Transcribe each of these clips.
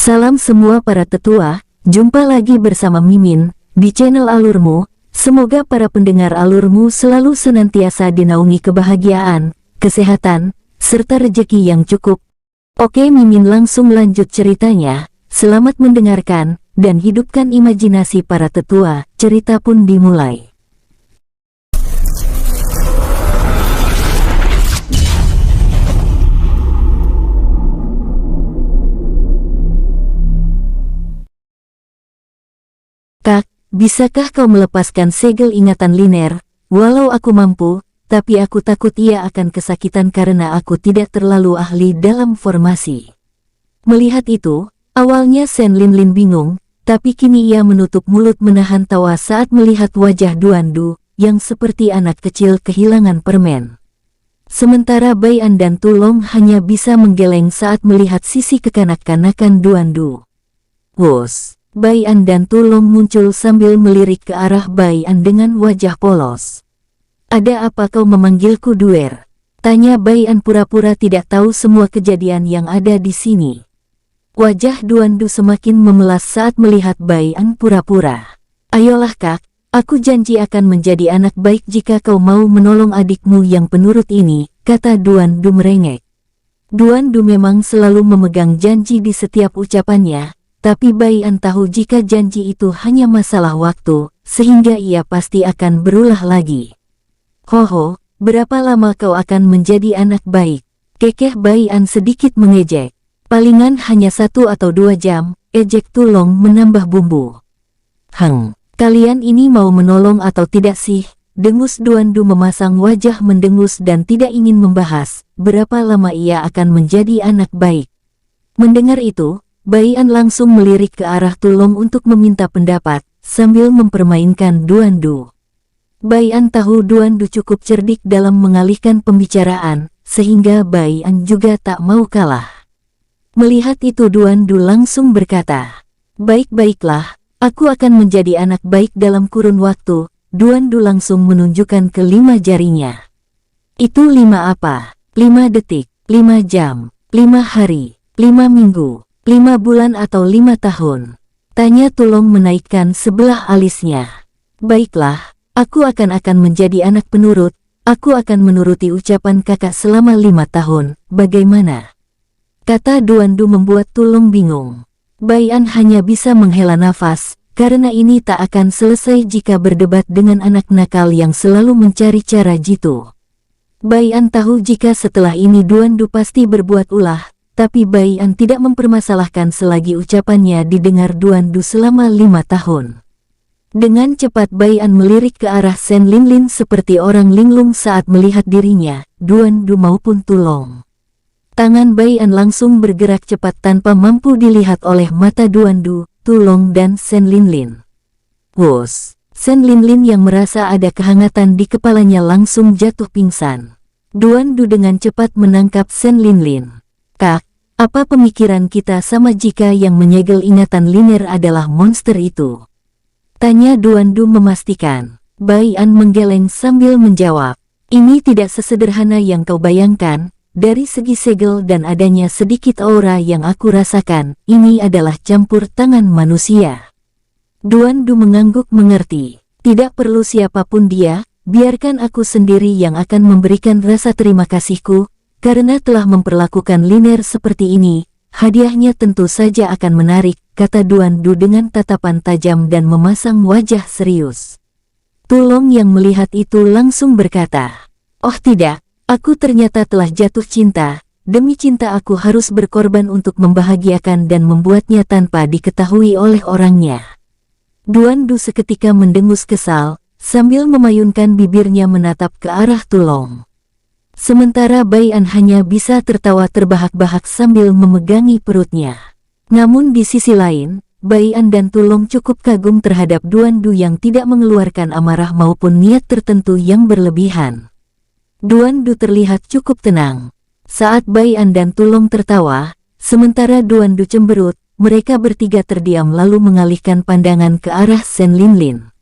Salam semua para tetua, jumpa lagi bersama Mimin di channel Alurmu. Semoga para pendengar Alurmu selalu senantiasa dinaungi kebahagiaan, kesehatan, serta rezeki yang cukup. Oke, Mimin langsung lanjut ceritanya. Selamat mendengarkan dan hidupkan imajinasi para tetua. Cerita pun dimulai. Kak, bisakah kau melepaskan segel ingatan Liner? Walau aku mampu, tapi aku takut ia akan kesakitan karena aku tidak terlalu ahli dalam formasi. Melihat itu, awalnya Sen Linlin bingung, tapi kini ia menutup mulut menahan tawa saat melihat wajah Duandu, yang seperti anak kecil kehilangan permen. Sementara Bai An dan Tulong hanya bisa menggeleng saat melihat sisi kekanak-kanakan Duandu. Wos! Bai An dan Tulong muncul sambil melirik ke arah Bai An dengan wajah polos. "Ada apa kau memanggilku Duer?" tanya Bai An pura-pura tidak tahu semua kejadian yang ada di sini. Wajah Duandu semakin memelas saat melihat Bai An pura-pura. "Ayolah kak, aku janji akan menjadi anak baik jika kau mau menolong adikmu yang penurut ini," kata Duandu merengek. Duandu memang selalu memegang janji di setiap ucapannya. Tapi Bai An tahu jika janji itu hanya masalah waktu, sehingga ia pasti akan berulah lagi. "Hoho, berapa lama kau akan menjadi anak baik?" kekeh Bai An sedikit mengejek. "Palingan hanya 1 atau 2 jam, ejek Tulong menambah bumbu. Kalian ini mau menolong atau tidak sih?" dengus Duandu memasang wajah mendengus dan tidak ingin membahas berapa lama ia akan menjadi anak baik. Mendengar itu, Bai An langsung melirik ke arah Tulong untuk meminta pendapat, sambil mempermainkan Duandu. Bai An tahu Duandu cukup cerdik dalam mengalihkan pembicaraan, sehingga Bai An juga tak mau kalah. Melihat itu Duandu langsung berkata, "Baik-baiklah, aku akan menjadi anak baik dalam kurun waktu." Duandu langsung menunjukkan ke 5 jarinya. "Itu 5 apa? 5 detik, 5 jam, 5 hari, 5 minggu, 5 bulan atau 5 tahun? tanya Tulong menaikkan sebelah alisnya. "Baiklah, aku akan menjadi anak penurut. Aku akan menuruti ucapan kakak selama 5 tahun, bagaimana?" kata Duandu membuat Tulong bingung. Bai An hanya bisa menghela nafas, karena ini tak akan selesai jika berdebat dengan anak nakal yang selalu mencari cara jitu. Bai An tahu jika setelah ini Duandu pasti berbuat ulah, tapi Bai An tidak mempermasalahkan selagi ucapannya didengar Duandu selama 5 tahun. Dengan cepat Bai An melirik ke arah Sen Linlin seperti orang linglung saat melihat dirinya, Duandu maupun Tulong. Tangan Bai An langsung bergerak cepat tanpa mampu dilihat oleh mata Duandu, Tulong dan Sen Linlin. Wos! Sen Linlin yang merasa ada kehangatan di kepalanya langsung jatuh pingsan. Duandu dengan cepat menangkap Sen Linlin. "Kak, apa pemikiran kita sama jika yang menyegel ingatan Liner adalah monster itu?" tanya Duandu memastikan. Bai An menggeleng sambil menjawab, "Ini tidak sesederhana yang kau bayangkan. Dari segi segel dan adanya sedikit aura yang aku rasakan, ini adalah campur tangan manusia." Duandu mengangguk mengerti. "Tidak perlu siapapun dia, biarkan aku sendiri yang akan memberikan rasa terima kasihku. Karena telah memperlakukan Liner seperti ini, hadiahnya tentu saja akan menarik," kata Duandu dengan tatapan tajam dan memasang wajah serius. Tulong yang melihat itu langsung berkata, "Oh tidak, aku ternyata telah jatuh cinta. Demi cinta aku harus berkorban untuk membahagiakan dan membuatnya tanpa diketahui oleh orangnya." Duandu seketika mendengus kesal, sambil memayunkan bibirnya menatap ke arah Tulong. Sementara Bai An hanya bisa tertawa terbahak-bahak sambil memegangi perutnya. Namun di sisi lain, Bai An dan Tulong cukup kagum terhadap Duandu yang tidak mengeluarkan amarah maupun niat tertentu yang berlebihan. Duandu terlihat cukup tenang. Saat Bai An dan Tulong tertawa, sementara Duandu cemberut, mereka bertiga terdiam lalu mengalihkan pandangan ke arah Sen Linlin.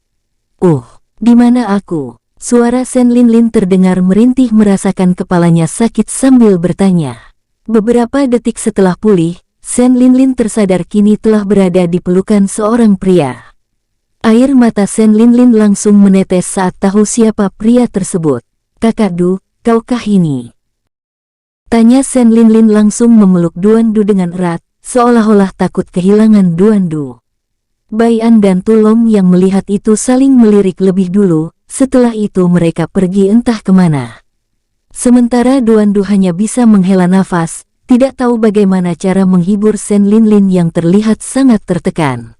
Di mana aku?" Suara Sen Linlin terdengar merintih merasakan kepalanya sakit sambil bertanya. Beberapa detik setelah pulih, Sen Linlin tersadar kini telah berada di pelukan seorang pria. Air mata Sen Linlin langsung menetes saat tahu siapa pria tersebut. "Kakak Du, kaukah ini?" tanya Sen Linlin langsung memeluk Duan Du dengan erat, seolah-olah takut kehilangan Duan Du. Bai An dan Tulong yang melihat itu saling melirik lebih dulu, setelah itu mereka pergi entah kemana. Sementara Duan Du hanya bisa menghela nafas, tidak tahu bagaimana cara menghibur Sen Linlin yang terlihat sangat tertekan.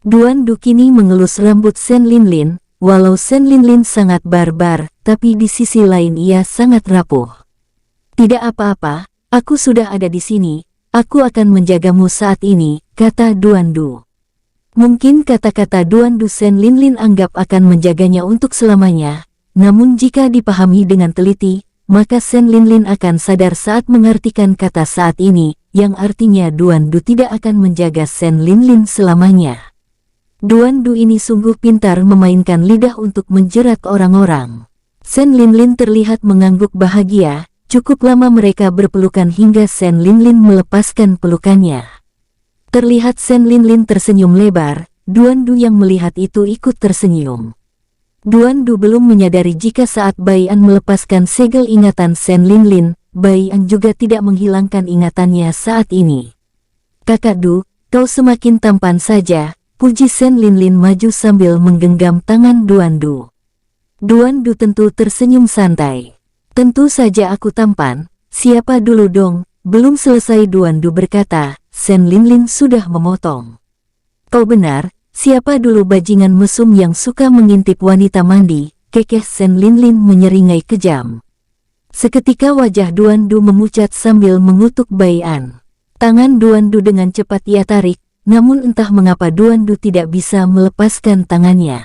Duan Du kini mengelus rambut Sen Linlin, walau Sen Linlin sangat barbar, tapi di sisi lain ia sangat rapuh. "Tidak apa-apa, aku sudah ada di sini, aku akan menjagamu saat ini," kata Duan Du. Mungkin kata-kata Duan Du Sen Linlin anggap akan menjaganya untuk selamanya, namun jika dipahami dengan teliti, maka Sen Linlin akan sadar saat mengartikan kata saat ini, yang artinya Duan Du tidak akan menjaga Sen Linlin selamanya. Duan Du ini sungguh pintar memainkan lidah untuk menjerat orang-orang. Sen Linlin terlihat mengangguk bahagia. Cukup lama mereka berpelukan hingga Sen Linlin melepaskan pelukannya. Terlihat Sen Linlin tersenyum lebar, Duan Du yang melihat itu ikut tersenyum. Duan Du belum menyadari jika saat Bai An melepaskan segel ingatan Sen Linlin, Bai An juga tidak menghilangkan ingatannya saat ini. "Kakak Du, kau semakin tampan saja," puji Sen Linlin maju sambil menggenggam tangan Duan Du. Duan Du tentu tersenyum santai. "Tentu saja aku tampan, siapa dulu dong?" Belum selesai Duan Du berkata, Sen Linlin sudah memotong. "Kau benar, siapa dulu bajingan mesum yang suka mengintip wanita mandi?" kekeh Sen Linlin menyeringai kejam. Seketika wajah Duan Du memucat sambil mengutuk Bai An. Tangan Duan Du dengan cepat ia tarik, namun entah mengapa Duan Du tidak bisa melepaskan tangannya.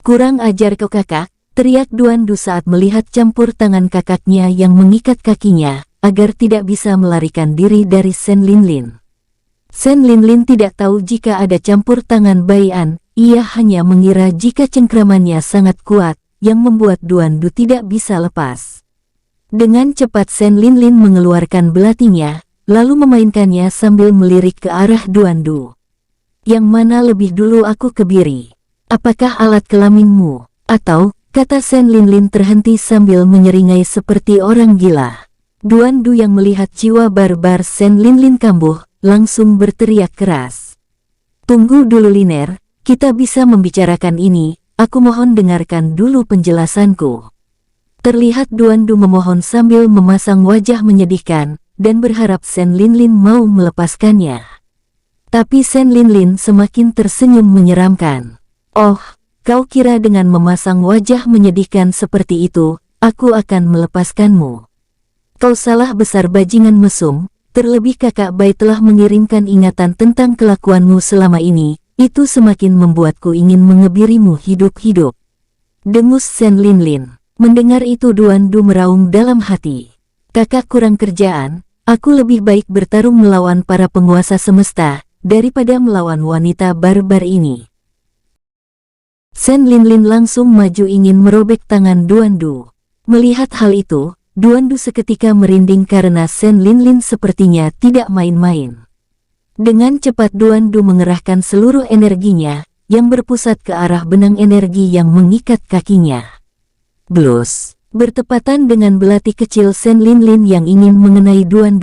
"Kurang ajar kau kakak," teriak Duan Du saat melihat campur tangan kakaknya yang mengikat kakinya, agar tidak bisa melarikan diri dari Sen Linlin. Sen Linlin tidak tahu jika ada campur tangan Bai An, ia hanya mengira jika cengkramannya sangat kuat, yang membuat Duan Du tidak bisa lepas. Dengan cepat Sen Linlin mengeluarkan belatinya, lalu memainkannya sambil melirik ke arah Duan Du. "Yang mana lebih dulu aku kebiri? Apakah alat kelaminmu? Atau..." kata Sen Linlin terhenti sambil menyeringai seperti orang gila. Duan Du yang melihat jiwa barbar Sen Linlin kambuh, langsung berteriak keras. "Tunggu dulu Liner, kita bisa membicarakan ini, aku mohon dengarkan dulu penjelasanku." Terlihat Duan Du memohon sambil memasang wajah menyedihkan, dan berharap Sen Linlin mau melepaskannya. Tapi Sen Linlin semakin tersenyum menyeramkan. "Oh, kau kira dengan memasang wajah menyedihkan seperti itu, aku akan melepaskanmu? Kau salah besar bajingan mesum, terlebih kakak Bai telah mengirimkan ingatan tentang kelakuanmu selama ini, itu semakin membuatku ingin mengebirimu hidup-hidup," dengus Sen Linlin. Mendengar itu Duan Du meraung dalam hati. "Kakak kurang kerjaan, aku lebih baik bertarung melawan para penguasa semesta, daripada melawan wanita barbar ini." Sen Linlin langsung maju ingin merobek tangan Duan Du. Melihat hal itu, Duan Du seketika merinding karena Sen Linlin sepertinya tidak main-main. Dengan cepat Duan Du mengerahkan seluruh energinya, yang berpusat ke arah benang energi yang mengikat kakinya. Blus! Bertepatan dengan belati kecil Sen Linlin yang ingin mengenai Duan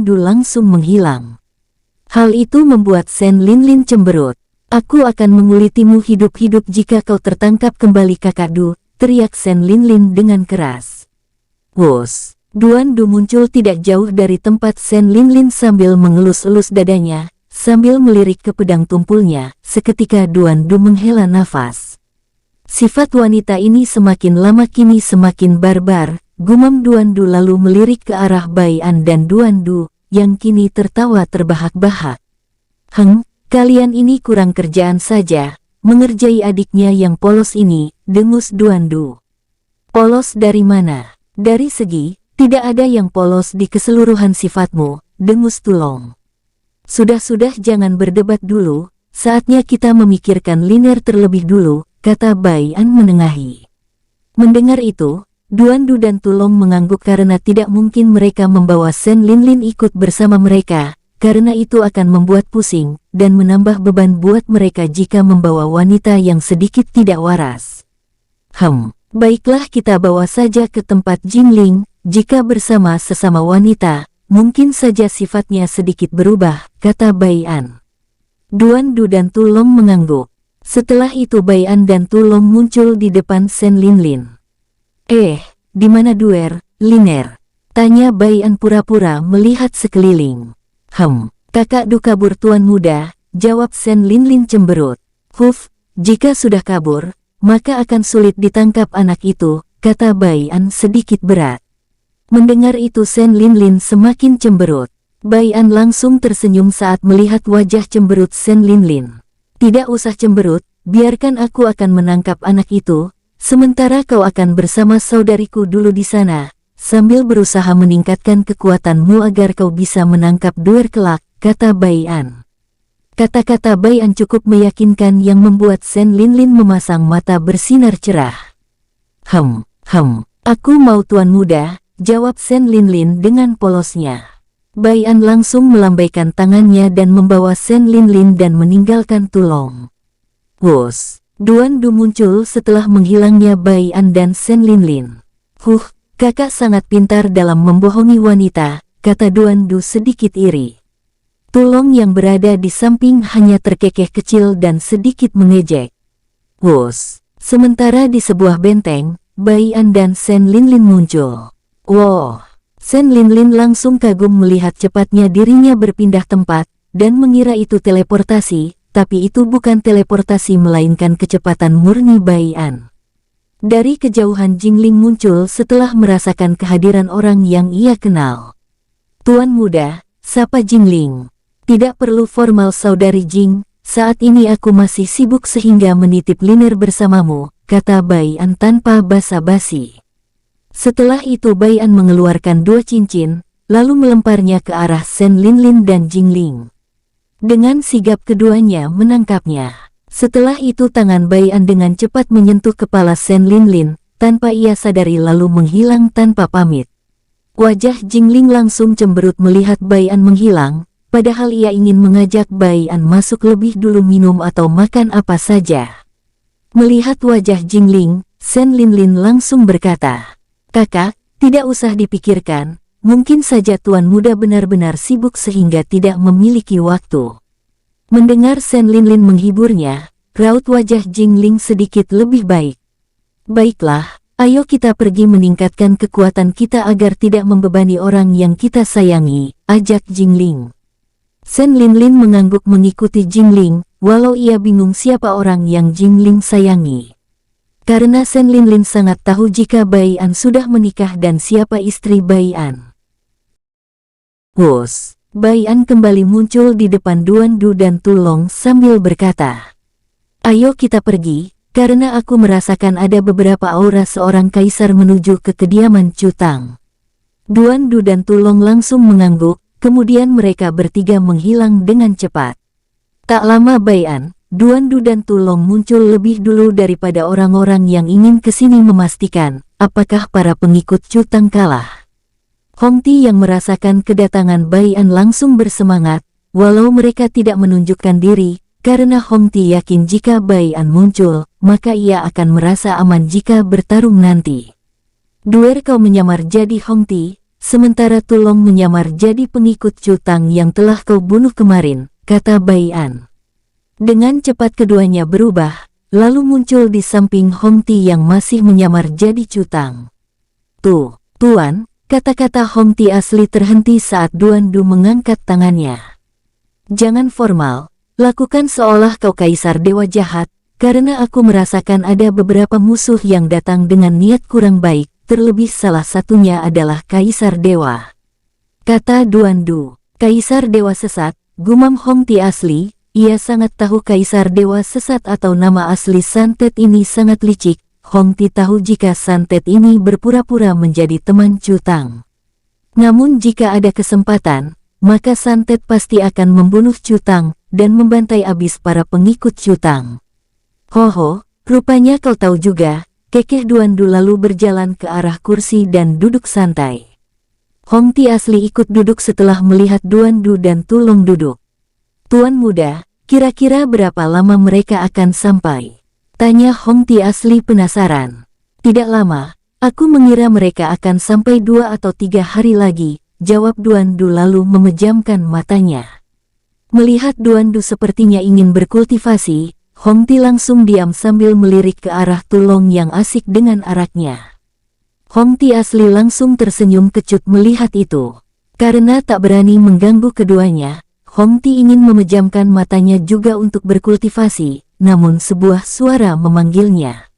Du langsung menghilang. Hal itu membuat Sen Linlin cemberut. "Aku akan mengulitimu hidup-hidup jika kau tertangkap kembali kakak Du," teriak Sen Linlin dengan keras. Wus! Duan Du muncul tidak jauh dari tempat Sen Linlin sambil mengelus-elus dadanya, sambil melirik ke pedang tumpulnya. Seketika Duan Du menghela nafas. Sifat wanita ini semakin lama kini semakin barbar, gumam Duan Du lalu melirik ke arah Bai An dan Duan Du, yang kini tertawa terbahak-bahak. Kalian ini kurang kerjaan saja, mengerjai adiknya yang polos ini, dengus Duan Du. "Polos dari mana? Dari segi, tidak ada yang polos di keseluruhan sifatmu," dengus Tulong. Sudah jangan berdebat dulu, saatnya kita memikirkan Liner terlebih dulu," kata Bai An menengahi. Mendengar itu, Duan Du dan Tulong mengangguk karena tidak mungkin mereka membawa Sen Linlin ikut bersama mereka, karena itu akan membuat pusing dan menambah beban buat mereka jika membawa wanita yang sedikit tidak waras. Baiklah kita bawa saja ke tempat Jingling, jika bersama sesama wanita, mungkin saja sifatnya sedikit berubah, kata Bai An. Duan Du dan Tu Long mengangguk. Setelah itu Bai An dan Tu Long muncul di depan Sen Linlin. Di mana Duer, Liner? Tanya Bai An pura-pura melihat sekeliling. Kakak Du kabur tuan muda, jawab Sen Linlin cemberut. Jika sudah kabur, maka akan sulit ditangkap anak itu, kata Bai An sedikit berat. Mendengar itu Sen Linlin semakin cemberut. Bai An langsung tersenyum saat melihat wajah cemberut Sen Linlin. Tidak usah cemberut, biarkan aku akan menangkap anak itu, sementara kau akan bersama saudariku dulu di sana, sambil berusaha meningkatkan kekuatanmu agar kau bisa menangkap Duer kelak, kata Bai An. Kata-kata Bai An cukup meyakinkan yang membuat Sen Linlin memasang mata bersinar cerah. Aku mau tuan muda, jawab Sen Linlin dengan polosnya. Bai An langsung melambaikan tangannya dan membawa Sen Linlin dan meninggalkan Tu Long. Duan Du muncul setelah menghilangnya Bai An dan Sen Linlin. Kakak sangat pintar dalam membohongi wanita, kata Duan Du sedikit iri. Tu Long yang berada di samping hanya terkekeh kecil dan sedikit mengejek. Sementara di sebuah benteng, Bai An dan Sen Linlin muncul. Sen Linlin langsung kagum melihat cepatnya dirinya berpindah tempat, dan mengira itu teleportasi, tapi itu bukan teleportasi melainkan kecepatan murni Bai An. Dari kejauhan Jingling muncul setelah merasakan kehadiran orang yang ia kenal. Tuan muda, sapa Jingling. Tidak perlu formal saudari Jing, saat ini aku masih sibuk sehingga menitip Liner bersamamu, kata Bai An tanpa basa-basi. Setelah itu Bai An mengeluarkan 2 cincin, lalu melemparnya ke arah Sen Linlin dan Jingling. Dengan sigap keduanya menangkapnya. Setelah itu tangan Bai An dengan cepat menyentuh kepala Sen Linlin, tanpa ia sadari lalu menghilang tanpa pamit. Wajah Jingling langsung cemberut melihat Bai An menghilang, padahal ia ingin mengajak Bai An masuk lebih dulu minum atau makan apa saja. Melihat wajah Jingling, Sen Linlin langsung berkata, "Kakak, tidak usah dipikirkan, mungkin saja tuan muda benar-benar sibuk sehingga tidak memiliki waktu." Mendengar Sen Linlin menghiburnya, raut wajah Jingling sedikit lebih baik. Baiklah, ayo kita pergi meningkatkan kekuatan kita agar tidak membebani orang yang kita sayangi, ajak Jingling. Sen Linlin mengangguk mengikuti Jingling, walau ia bingung siapa orang yang Jingling sayangi. Karena Sen Linlin sangat tahu jika Bai An sudah menikah dan siapa istri Bai An. Bai An kembali muncul di depan Duan Du dan Tu Long sambil berkata, "Ayo kita pergi, karena aku merasakan ada beberapa aura seorang kaisar menuju ke kediaman Chu Tang." Duan Du dan Tu Long langsung mengangguk, kemudian mereka bertiga menghilang dengan cepat. Tak lama Bai An, Duan Du dan Tu Long muncul lebih dulu daripada orang-orang yang ingin kesini memastikan apakah para pengikut Chu Tang kalah. Hong Ti yang merasakan kedatangan Bai An langsung bersemangat, walau mereka tidak menunjukkan diri, karena Hong Ti yakin jika Bai An muncul, maka ia akan merasa aman jika bertarung nanti. Duer kau menyamar jadi Hong Ti, sementara Tu Long menyamar jadi pengikut Chu Tang yang telah kau bunuh kemarin, kata Bai An. Dengan cepat keduanya berubah, lalu muncul di samping Hong Ti yang masih menyamar jadi Chu Tang. Tuan, kata-kata Hong Ti asli terhenti saat Duan Du mengangkat tangannya. Jangan formal, lakukan seolah kau kaisar dewa jahat, karena aku merasakan ada beberapa musuh yang datang dengan niat kurang baik, terlebih salah satunya adalah kaisar dewa. Kata Duan Du, kaisar dewa sesat, gumam Hong Ti asli, ia sangat tahu kaisar dewa sesat atau nama asli santet ini sangat licik. Hong Ti tahu jika santet ini berpura-pura menjadi teman Chu Tang. Namun jika ada kesempatan, maka santet pasti akan membunuh Chu Tang dan membantai abis para pengikut Chu Tang. Rupanya kau tahu juga, kekeh Duan Du lalu berjalan ke arah kursi dan duduk santai. Hongti asli ikut duduk setelah melihat Duan Du dan Tulong duduk. Tuan muda, kira-kira berapa lama mereka akan sampai? Tanya Hongti asli penasaran. Tidak lama, aku mengira mereka akan sampai 2 atau 3 hari lagi, jawab Duan Du lalu memejamkan matanya. Melihat Duan Du sepertinya ingin berkultivasi, Hongti langsung diam sambil melirik ke arah Tulong yang asik dengan araknya. Hongti asli langsung tersenyum kecut melihat itu. Karena tak berani mengganggu keduanya, Hongti ingin memejamkan matanya juga untuk berkultivasi, namun sebuah suara memanggilnya.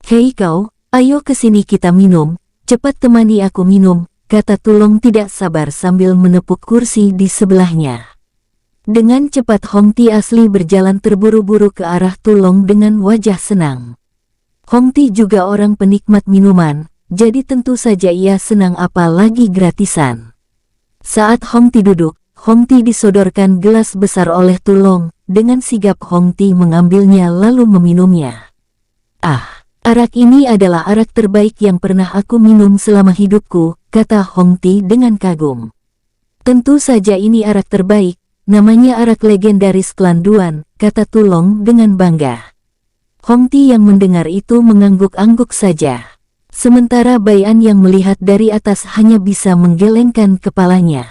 "Hei kau, ayo kesini kita minum, cepat temani aku minum," kata Tulong tidak sabar sambil menepuk kursi di sebelahnya. Dengan cepat Hongti asli berjalan terburu-buru ke arah Tulong dengan wajah senang. Hongti juga orang penikmat minuman, jadi tentu saja ia senang apalagi gratisan. Saat Hongti duduk, Hongti disodorkan gelas besar oleh Tulong, dengan sigap Hongti mengambilnya lalu meminumnya. "Ah, arak ini adalah arak terbaik yang pernah aku minum selama hidupku," kata Hongti dengan kagum. "Tentu saja ini arak terbaik, namanya arak legendaris klan Duan," kata Tulong dengan bangga. Hongti yang mendengar itu mengangguk-angguk saja. Sementara Bayan yang melihat dari atas hanya bisa menggelengkan kepalanya.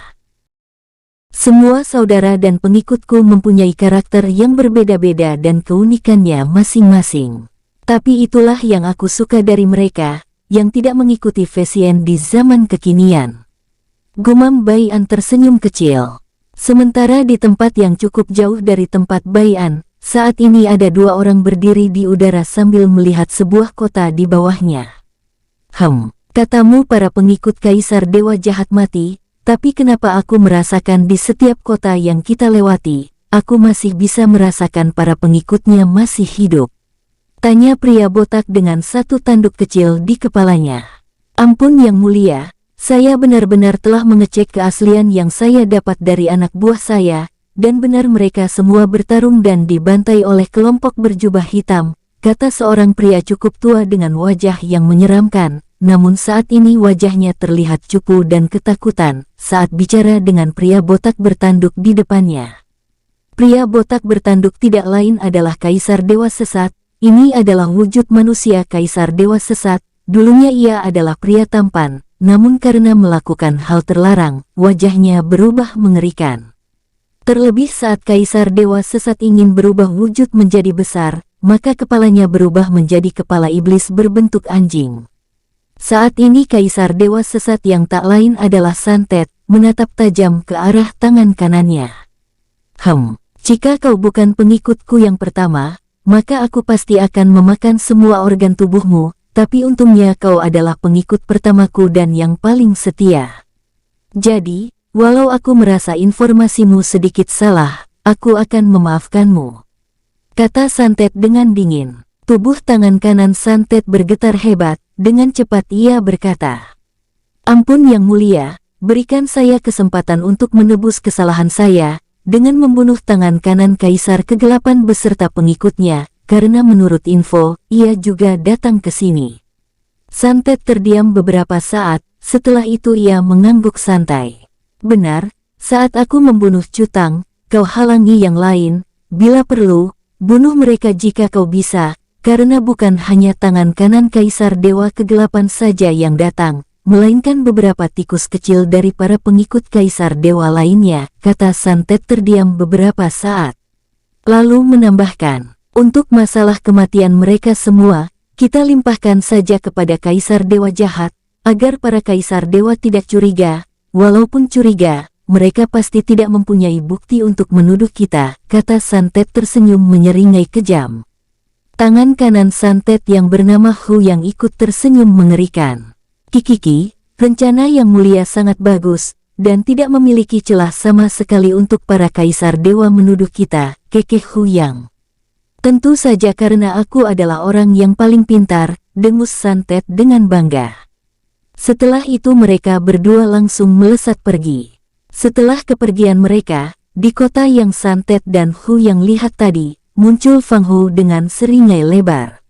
"Semua saudara dan pengikutku mempunyai karakter yang berbeda-beda dan keunikannya masing-masing. Tapi itulah yang aku suka dari mereka, yang tidak mengikuti fashion di zaman kekinian," gumam Bayan tersenyum kecil. Sementara di tempat yang cukup jauh dari tempat Bayan, saat ini ada 2 orang berdiri di udara sambil melihat sebuah kota di bawahnya. Katamu para pengikut Kaisar Dewa Jahat mati, tapi kenapa aku merasakan di setiap kota yang kita lewati, aku masih bisa merasakan para pengikutnya masih hidup?" tanya pria botak dengan satu tanduk kecil di kepalanya. "Ampun yang mulia, saya benar-benar telah mengecek keaslian yang saya dapat dari anak buah saya, dan benar mereka semua bertarung dan dibantai oleh kelompok berjubah hitam," kata seorang pria cukup tua dengan wajah yang menyeramkan. Namun saat ini wajahnya terlihat cupu dan ketakutan saat bicara dengan pria botak bertanduk di depannya. Pria botak bertanduk tidak lain adalah Kaisar Dewa Sesat. Ini adalah wujud manusia Kaisar Dewa Sesat. Dulunya ia adalah pria tampan, namun karena melakukan hal terlarang, wajahnya berubah mengerikan. Terlebih saat Kaisar Dewa Sesat ingin berubah wujud menjadi besar, maka kepalanya berubah menjadi kepala iblis berbentuk anjing. Saat ini Kaisar Dewa Sesat yang tak lain adalah Santet, menatap tajam ke arah tangan kanannya. Jika kau bukan pengikutku yang pertama, maka aku pasti akan memakan semua organ tubuhmu, tapi untungnya kau adalah pengikut pertamaku dan yang paling setia. Jadi, walau aku merasa informasimu sedikit salah, aku akan memaafkanmu," kata Santet dengan dingin. Tubuh tangan kanan Santet bergetar hebat. Dengan cepat ia berkata, "Ampun yang mulia, berikan saya kesempatan untuk menebus kesalahan saya, dengan membunuh tangan kanan Kaisar Kegelapan beserta pengikutnya, karena menurut info, ia juga datang ke sini." Santet terdiam beberapa saat, setelah itu ia mengangguk santai. "Benar, saat aku membunuh Cutang, kau halangi yang lain, bila perlu, bunuh mereka jika kau bisa. Karena bukan hanya tangan kanan Kaisar Dewa Kegelapan saja yang datang, melainkan beberapa tikus kecil dari para pengikut Kaisar Dewa lainnya," kata Santet terdiam beberapa saat. Lalu menambahkan, "Untuk masalah kematian mereka semua, kita limpahkan saja kepada Kaisar Dewa Jahat, agar para Kaisar Dewa tidak curiga. Walaupun curiga, mereka pasti tidak mempunyai bukti untuk menuduh kita," kata Santet tersenyum menyeringai kejam. Tangan kanan Santet yang bernama Hu yang ikut tersenyum mengerikan. "Kikiki, rencana yang mulia sangat bagus, dan tidak memiliki celah sama sekali untuk para Kaisar Dewa menuduh kita," kekeh Hu Yang. "Tentu saja karena aku adalah orang yang paling pintar," dengus Santet dengan bangga. Setelah itu mereka berdua langsung melesat pergi. Setelah kepergian mereka, di kota yang Santet dan Hu Yang lihat tadi, muncul Fang Hu dengan seringai lebar.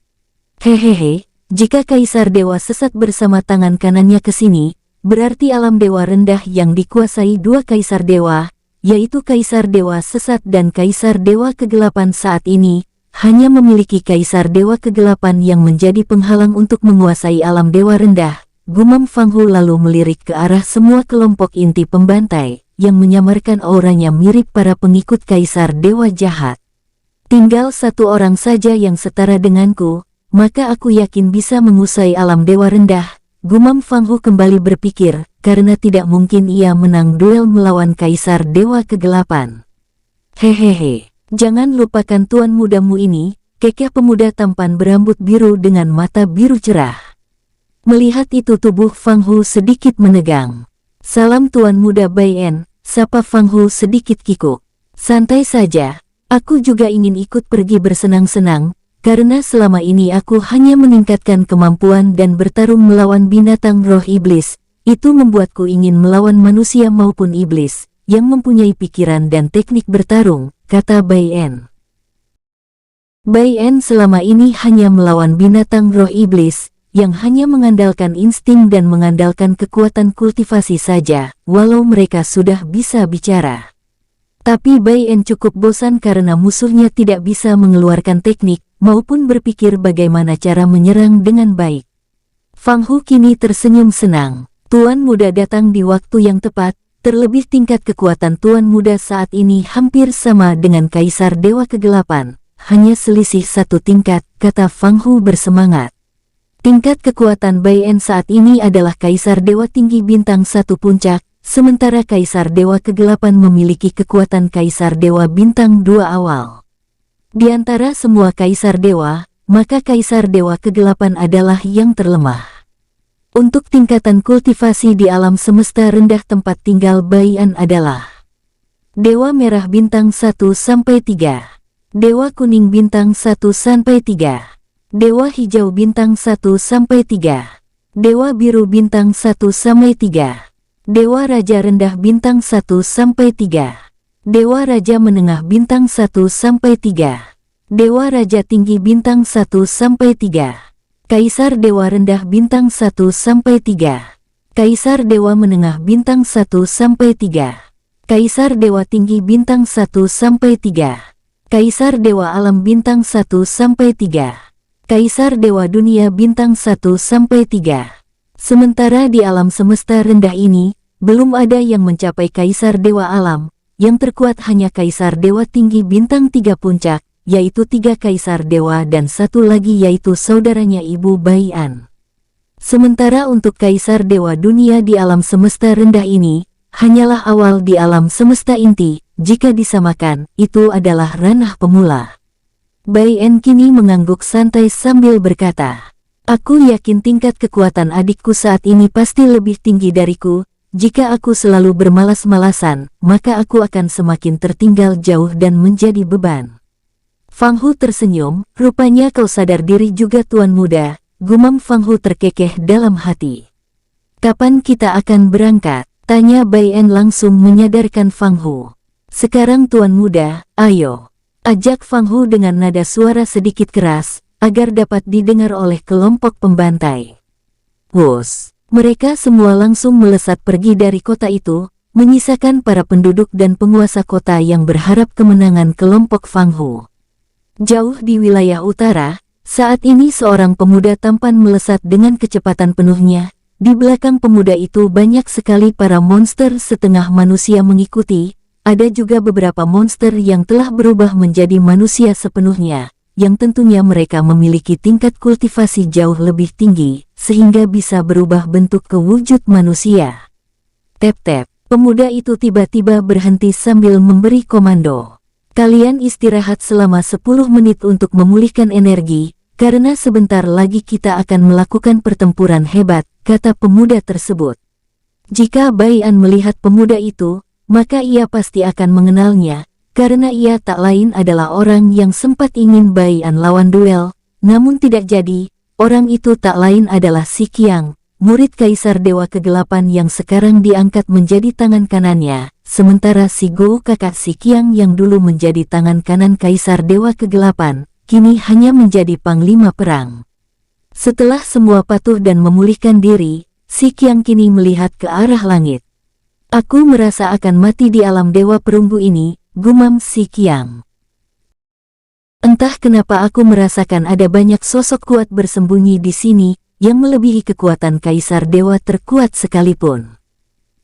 "Hehehe, jika Kaisar Dewa Sesat bersama tangan kanannya ke sini, berarti alam dewa rendah yang dikuasai dua kaisar dewa, yaitu Kaisar Dewa Sesat dan Kaisar Dewa Kegelapan saat ini, hanya memiliki Kaisar Dewa Kegelapan yang menjadi penghalang untuk menguasai alam dewa rendah. Gumam Fang Hu lalu melirik ke arah semua kelompok inti pembantai, yang menyamarkan auranya mirip para pengikut Kaisar Dewa Jahat. Tinggal satu orang saja yang setara denganku, maka aku yakin bisa menguasai alam dewa rendah. Gumam Fang Hu kembali berpikir, karena tidak mungkin ia menang duel melawan Kaisar Dewa Kegelapan. Hehehe, jangan lupakan tuan mudamu ini, kekeh pemuda tampan berambut biru dengan mata biru cerah. Melihat itu tubuh Fang Hu sedikit menegang. Salam tuan muda Bai En, sapa Fang Hu sedikit kikuk. Santai saja, aku juga ingin ikut pergi bersenang-senang, karena selama ini aku hanya meningkatkan kemampuan dan bertarung melawan binatang roh iblis. Itu membuatku ingin melawan manusia maupun iblis, yang mempunyai pikiran dan teknik bertarung, kata Bai En. Bai En selama ini hanya melawan binatang roh iblis, yang hanya mengandalkan insting dan mengandalkan kekuatan kultivasi saja, walau mereka sudah bisa bicara. Tapi Bai En cukup bosan karena musuhnya tidak bisa mengeluarkan teknik, maupun berpikir bagaimana cara menyerang dengan baik. Fang Hu kini tersenyum senang. Tuan muda datang di waktu yang tepat, terlebih tingkat kekuatan tuan muda saat ini hampir sama dengan Kaisar Dewa Kegelapan. Hanya selisih satu tingkat, kata Fang Hu bersemangat. Tingkat kekuatan Bai En saat ini adalah Kaisar Dewa Tinggi Bintang 1 Puncak, sementara Kaisar Dewa Kegelapan memiliki kekuatan Kaisar Dewa Bintang 2 Awal. Di antara semua Kaisar Dewa, maka Kaisar Dewa Kegelapan adalah yang terlemah. Untuk tingkatan kultivasi di alam semesta rendah tempat tinggal Bai En adalah Dewa Merah Bintang 1-3, Dewa Kuning Bintang 1-3, Dewa Hijau Bintang 1-3, Dewa Biru Bintang 1-3, Dewa Raja Rendah Bintang 1-3, Dewa Raja Menengah Bintang 1-3, Dewa Raja Tinggi Bintang 1-3, Kaisar Dewa Rendah Bintang 1-3, Kaisar Dewa Menengah Bintang 1-3, Kaisar Dewa Tinggi Bintang 1-3, Kaisar Dewa Alam Bintang 1-3, Kaisar Dewa Dunia Bintang 1-3. Sementara di alam semesta rendah ini, belum ada yang mencapai Kaisar Dewa Alam, yang terkuat hanya Kaisar Dewa Tinggi Bintang 3 Puncak, yaitu 3 Kaisar Dewa dan satu lagi yaitu saudaranya Ibu Bai En. Sementara untuk Kaisar Dewa Dunia di alam semesta rendah ini, hanyalah awal di alam semesta inti, jika disamakan, itu adalah ranah pemula. Bai En kini mengangguk santai sambil berkata, aku yakin tingkat kekuatan adikku saat ini pasti lebih tinggi dariku. Jika aku selalu bermalas-malasan, maka aku akan semakin tertinggal jauh dan menjadi beban. Fang Hu tersenyum, rupanya kau sadar diri juga tuan muda, gumam Fang Hu terkekeh dalam hati. Kapan kita akan berangkat? Tanya Bai En langsung menyadarkan Fang Hu. Sekarang tuan muda, ayo. Ajak Fang Hu dengan nada suara sedikit keras, agar dapat didengar oleh kelompok pembantai. Wus, mereka semua langsung melesat pergi dari kota itu, menyisakan para penduduk dan penguasa kota yang berharap kemenangan kelompok Fang Hu. Jauh di wilayah utara, saat ini seorang pemuda tampan melesat dengan kecepatan penuhnya. Di belakang pemuda itu banyak sekali para monster setengah manusia mengikuti. Ada juga beberapa monster yang telah berubah menjadi manusia sepenuhnya, yang tentunya mereka memiliki tingkat kultivasi jauh lebih tinggi, sehingga bisa berubah bentuk ke wujud manusia. Tep-tep, pemuda itu tiba-tiba berhenti sambil memberi komando. Kalian istirahat selama 10 menit untuk memulihkan energi, karena sebentar lagi kita akan melakukan pertempuran hebat, kata pemuda tersebut. Jika Bai En melihat pemuda itu, maka ia pasti akan mengenalnya, karena ia tak lain adalah orang yang sempat ingin Bai En lawan duel, namun tidak jadi. Orang itu tak lain adalah Si Qiang, murid Kaisar Dewa Kegelapan yang sekarang diangkat menjadi tangan kanannya, sementara Si Gou kakak Si Qiang yang dulu menjadi tangan kanan Kaisar Dewa Kegelapan, kini hanya menjadi panglima perang. Setelah semua patuh dan memulihkan diri, Si Qiang kini melihat ke arah langit. Aku merasa akan mati di alam dewa perunggu ini, gumam si Qiang. Entah kenapa aku merasakan ada banyak sosok kuat bersembunyi di sini, yang melebihi kekuatan kaisar dewa terkuat sekalipun.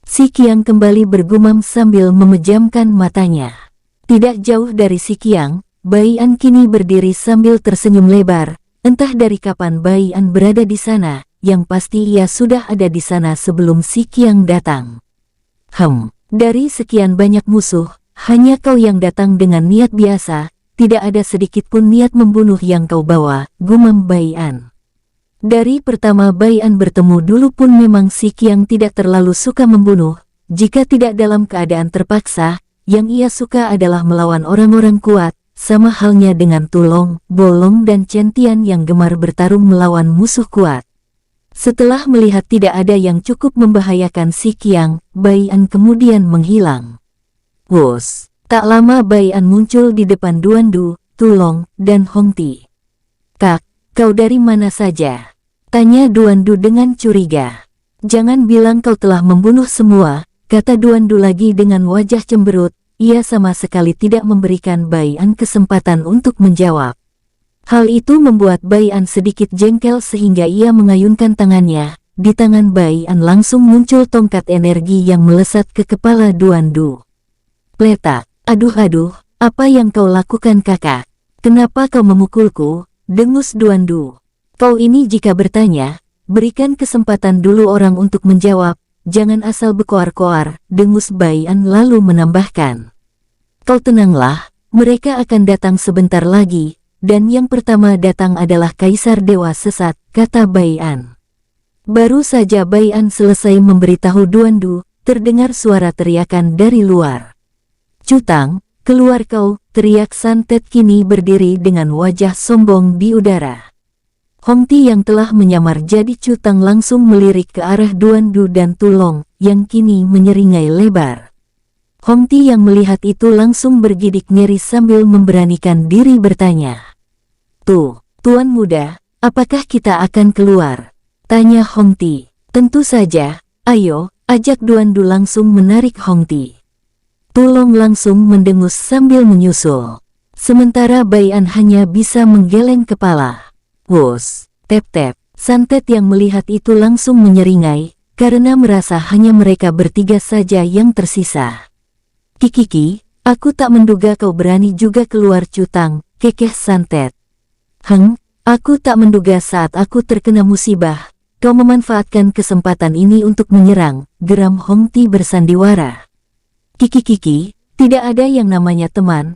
Si Qiang kembali bergumam sambil memejamkan matanya. Tidak jauh dari si Qiang, Bai An kini berdiri sambil tersenyum lebar. Entah dari kapan Bai An berada di sana, yang pasti ia sudah ada di sana sebelum si Qiang datang. Dari sekian banyak musuh, hanya kau yang datang dengan niat biasa, tidak ada sedikit pun niat membunuh yang kau bawa, gumam Bai An. Dari pertama Bai An bertemu dulu pun memang si Qiang tidak terlalu suka membunuh, jika tidak dalam keadaan terpaksa, yang ia suka adalah melawan orang-orang kuat, sama halnya dengan Tulong, Bolong dan Centian yang gemar bertarung melawan musuh kuat. Setelah melihat tidak ada yang cukup membahayakan si Qiang, Bai An kemudian menghilang. Wus, tak lama Bai An muncul di depan Duan Du, Tulong, dan Hong Ti. Kak, kau dari mana saja? Tanya Duan Du dengan curiga. Jangan bilang kau telah membunuh semua, kata Duan Du lagi dengan wajah cemberut. Ia sama sekali tidak memberikan Bai An kesempatan untuk menjawab. Hal itu membuat Bai An sedikit jengkel sehingga ia mengayunkan tangannya. Di tangan Bai An langsung muncul tongkat energi yang melesat ke kepala Duan Du. Pletak, aduh, apa yang kau lakukan kakak? Kenapa kau memukulku? Dengus Duan Du. Kau ini jika bertanya, berikan kesempatan dulu orang untuk menjawab. Jangan asal berkoar-koar, dengus Bai An lalu menambahkan. Kau tenanglah, mereka akan datang sebentar lagi, dan yang pertama datang adalah Kaisar Dewa Sesat, kata Bai An. Baru saja Bai An selesai memberitahu Duan Du, terdengar suara teriakan dari luar. Cutang, keluar kau, teriak Santet kini berdiri dengan wajah sombong di udara. Hong Ti yang telah menyamar jadi Cutang langsung melirik ke arah Duan Du dan Tulong, yang kini menyeringai lebar. Hong Ti yang melihat itu langsung bergidik ngeri sambil memberanikan diri bertanya. Tuh, Tuan Muda, apakah kita akan keluar? Tanya Hong Ti. Tentu saja, ayo, ajak Duan Du langsung menarik Hong Ti. Tulong langsung mendengus sambil menyusul. Sementara Bai An hanya bisa menggeleng kepala. Wus, tep-tep, Santet yang melihat itu langsung menyeringai, karena merasa hanya mereka bertiga saja yang tersisa. Kikiki, aku tak menduga kau berani juga keluar Cutang, kekeh Santet. Aku tak menduga saat aku terkena musibah, kau memanfaatkan kesempatan ini untuk menyerang, geram Hong Ti bersandiwara. Kiki, tidak ada yang namanya teman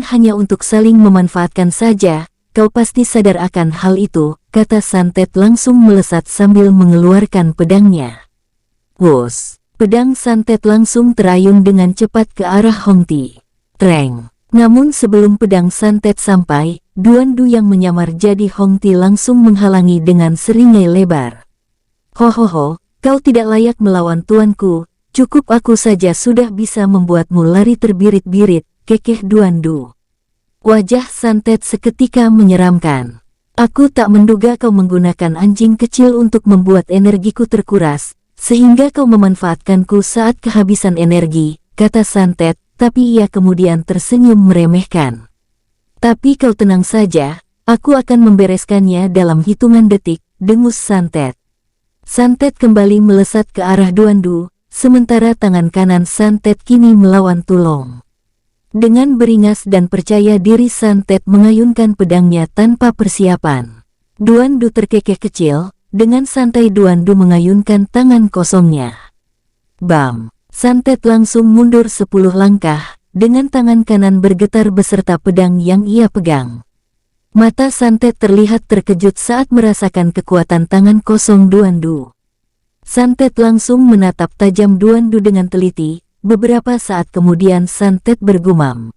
hanya untuk saling memanfaatkan saja. Kau pasti sadar akan hal itu, kata Santet langsung melesat sambil mengeluarkan pedangnya. Wus, pedang Santet langsung terayun dengan cepat ke arah Hong Ti. Treng. Namun sebelum pedang Santet sampai, Duan Du yang menyamar jadi Hong Ti langsung menghalangi dengan seringai lebar. Hohoho, kau tidak layak melawan tuanku, cukup aku saja sudah bisa membuatmu lari terbirit-birit, kekeh Duan Du. Wajah Santet seketika menyeramkan. Aku tak menduga kau menggunakan anjing kecil untuk membuat energiku terkuras, sehingga kau memanfaatkanku saat kehabisan energi, kata Santet, tapi ia kemudian tersenyum meremehkan. Tapi kau tenang saja, aku akan membereskannya dalam hitungan detik, dengus Santet. Santet kembali melesat ke arah Duan Du, sementara tangan kanan Santet kini melawan Tulong. Dengan beringas dan percaya diri Santet mengayunkan pedangnya tanpa persiapan. Duan Du terkekeh kecil, dengan santai Duan Du mengayunkan tangan kosongnya. Bam! Santet langsung mundur 10 langkah, dengan tangan kanan bergetar beserta pedang yang ia pegang. Mata Santet terlihat terkejut saat merasakan kekuatan tangan kosong Duan Du. Santet langsung menatap tajam Duan Du dengan teliti. Beberapa saat kemudian Santet bergumam.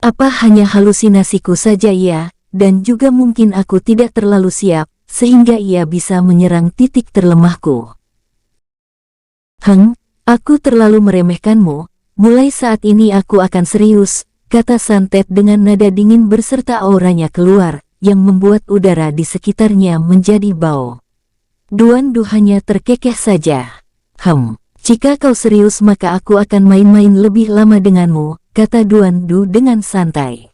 Apa hanya halusinasiku saja ya, dan juga mungkin aku tidak terlalu siap, sehingga ia bisa menyerang titik terlemahku. Aku terlalu meremehkanmu, mulai saat ini aku akan serius, kata Santet dengan nada dingin berserta auranya keluar, yang membuat udara di sekitarnya menjadi bau. Duan Du hanya terkekeh saja. Jika kau serius maka aku akan main-main lebih lama denganmu, kata Duan Du dengan santai.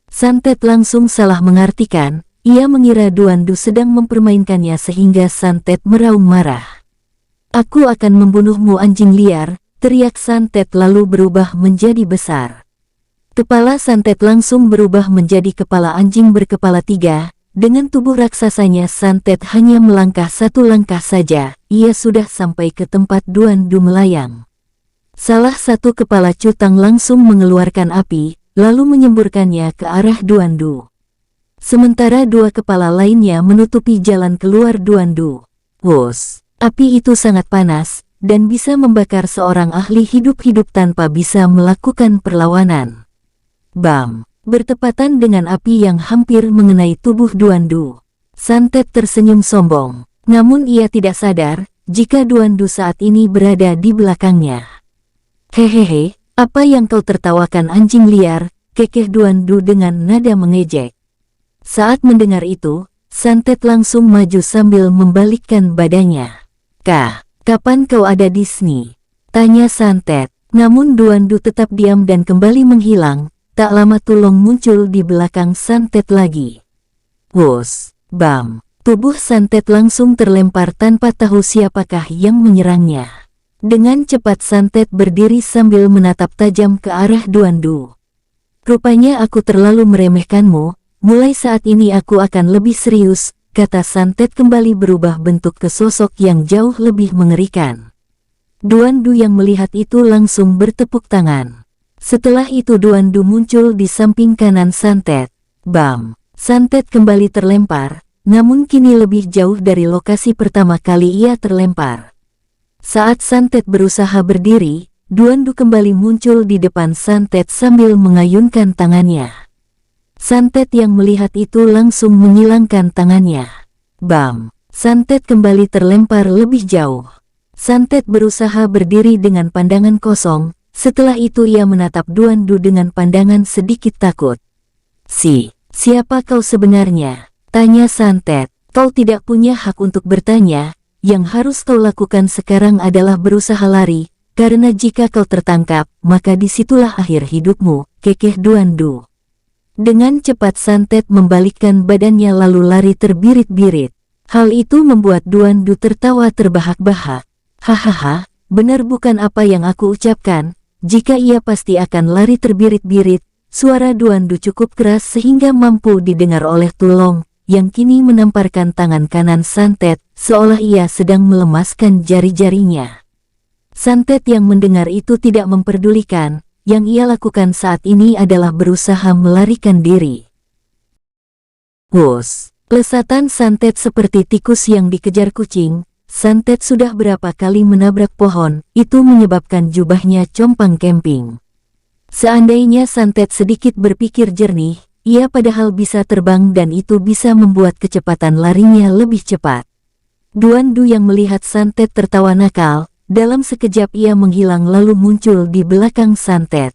Santet langsung salah mengartikan, ia mengira Duan Du sedang mempermainkannya sehingga Santet meraung marah. Aku akan membunuhmu anjing liar, teriak Santet lalu berubah menjadi besar. Kepala Santet langsung berubah menjadi kepala anjing berkepala 3, dengan tubuh raksasanya Santet hanya melangkah 1 langkah saja, ia sudah sampai ke tempat Duan Du melayang. Salah satu kepala cutang langsung mengeluarkan api, lalu menyemburkannya ke arah Duan Du. Sementara 2 kepala lainnya menutupi jalan keluar Duan Du. Wos, api itu sangat panas, dan bisa membakar seorang ahli hidup-hidup tanpa bisa melakukan perlawanan. Bam! Bertepatan dengan api yang hampir mengenai tubuh Duan Du. Santet tersenyum sombong, namun ia tidak sadar jika Duan Du saat ini berada di belakangnya. Hehehe, apa yang kau tertawakan anjing liar, kekeh Duan Du dengan nada mengejek. Saat mendengar itu, Santet langsung maju sambil membalikkan badannya. Kapan kau ada di sini? Tanya Santet, namun Duan Du tetap diam dan kembali menghilang. Tak lama Tulong muncul di belakang Santet lagi. Wos, bam! Tubuh Santet langsung terlempar tanpa tahu siapakah yang menyerangnya. Dengan cepat Santet berdiri sambil menatap tajam ke arah Duan Du. Rupanya aku terlalu meremehkanmu, mulai saat ini aku akan lebih serius, kata Santet kembali berubah bentuk ke sosok yang jauh lebih mengerikan. Duan Du yang melihat itu langsung bertepuk tangan. Setelah itu Duan Du muncul di samping kanan Santet. Bam! Santet kembali terlempar, namun kini lebih jauh dari lokasi pertama kali ia terlempar. Saat Santet berusaha berdiri, Duan Du kembali muncul di depan Santet sambil mengayunkan tangannya. Santet yang melihat itu langsung menyilangkan tangannya. Bam! Santet kembali terlempar lebih jauh. Santet berusaha berdiri dengan pandangan kosong. Setelah itu ia menatap Duan Du dengan pandangan sedikit takut. Siapa kau sebenarnya? Tanya Santet. Kau tidak punya hak untuk bertanya, yang harus kau lakukan sekarang adalah berusaha lari, karena jika kau tertangkap, maka disitulah akhir hidupmu, kekeh Duan Du. Dengan cepat Santet membalikkan badannya lalu lari terbirit-birit. Hal itu membuat Duan Du tertawa terbahak-bahak. Hahaha, benar bukan apa yang aku ucapkan. Jika ia pasti akan lari terbirit-birit, suara Duan Du cukup keras sehingga mampu didengar oleh Tulong, yang kini menamparkan tangan kanan Santet, seolah ia sedang melemaskan jari-jarinya. Santet yang mendengar itu tidak memperdulikan, yang ia lakukan saat ini adalah berusaha melarikan diri. Wos, lesatan Santet seperti tikus yang dikejar kucing. Santet sudah berapa kali menabrak pohon, itu menyebabkan jubahnya compang-camping. Seandainya Santet sedikit berpikir jernih, ia padahal bisa terbang dan itu bisa membuat kecepatan larinya lebih cepat. Duan Du yang melihat Santet tertawa nakal, dalam sekejap ia menghilang lalu muncul di belakang Santet.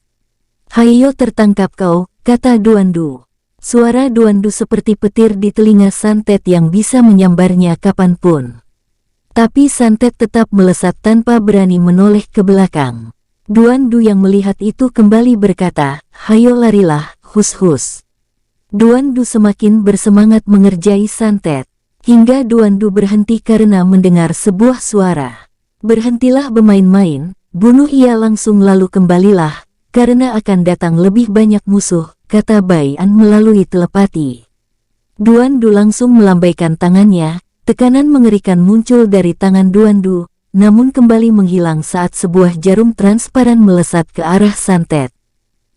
Hayo tertangkap kau, kata Duan Du. Suara Duan Du seperti petir di telinga Santet yang bisa menyambarnya kapanpun. Tapi Santet tetap melesat tanpa berani menoleh ke belakang. Duan Du yang melihat itu kembali berkata, hayo larilah, hus-hus. Duan Du semakin bersemangat mengerjai Santet, hingga Duan Du berhenti karena mendengar sebuah suara. Berhentilah bermain-main, bunuh ia langsung lalu kembalilah, karena akan datang lebih banyak musuh, kata Bai An melalui telepati. Duan Du langsung melambaikan tangannya. Tekanan mengerikan muncul dari tangan Duan Du, namun kembali menghilang saat sebuah jarum transparan melesat ke arah Santet.